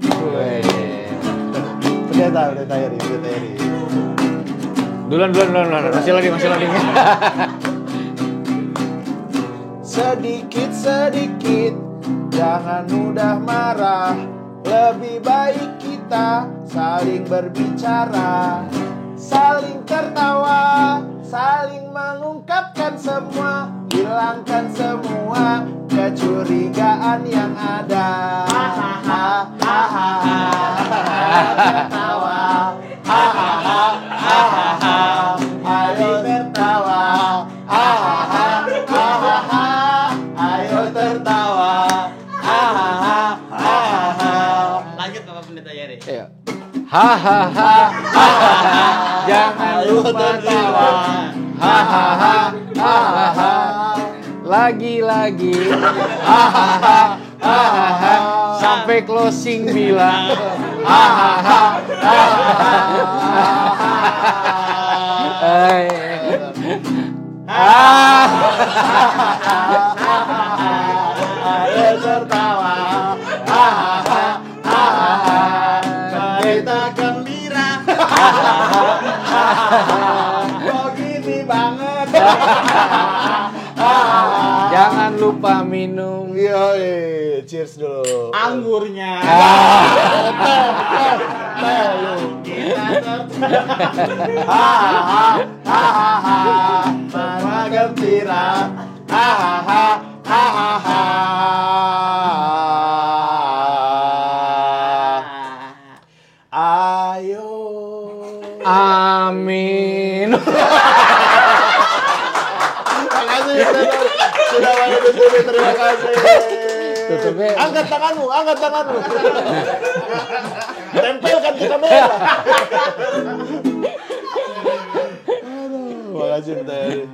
Pendeta Eri. Duluan. Masih lagi. Sedikit, jangan mudah marah. Lebih baik kita saling berbicara, saling tertawa, saling mengungkapkan semua, hilangkan semua kecurigaan yang ada. Tertawa, ayo tertawa, ayo tertawa. Lanjut Bapak Pendeta Yeri. Iya. Hahaha. Jangan lupa tawa. Hahaha. Lagi-lagi. Hahaha. Sampai closing bilang. Hahaha. Ayo tertawa, Kita gembira. kok gini banget. Jangan lupa minum. Yoi, cheers dulu. Anggurnya. Kita Semua gembira. Ayo. Amin. Terima kasih sudah main di sini. Terima kasih. Tutupnya. Angkat tanganmu. Tempelkan ke kamera. Aduh, makasih Teh.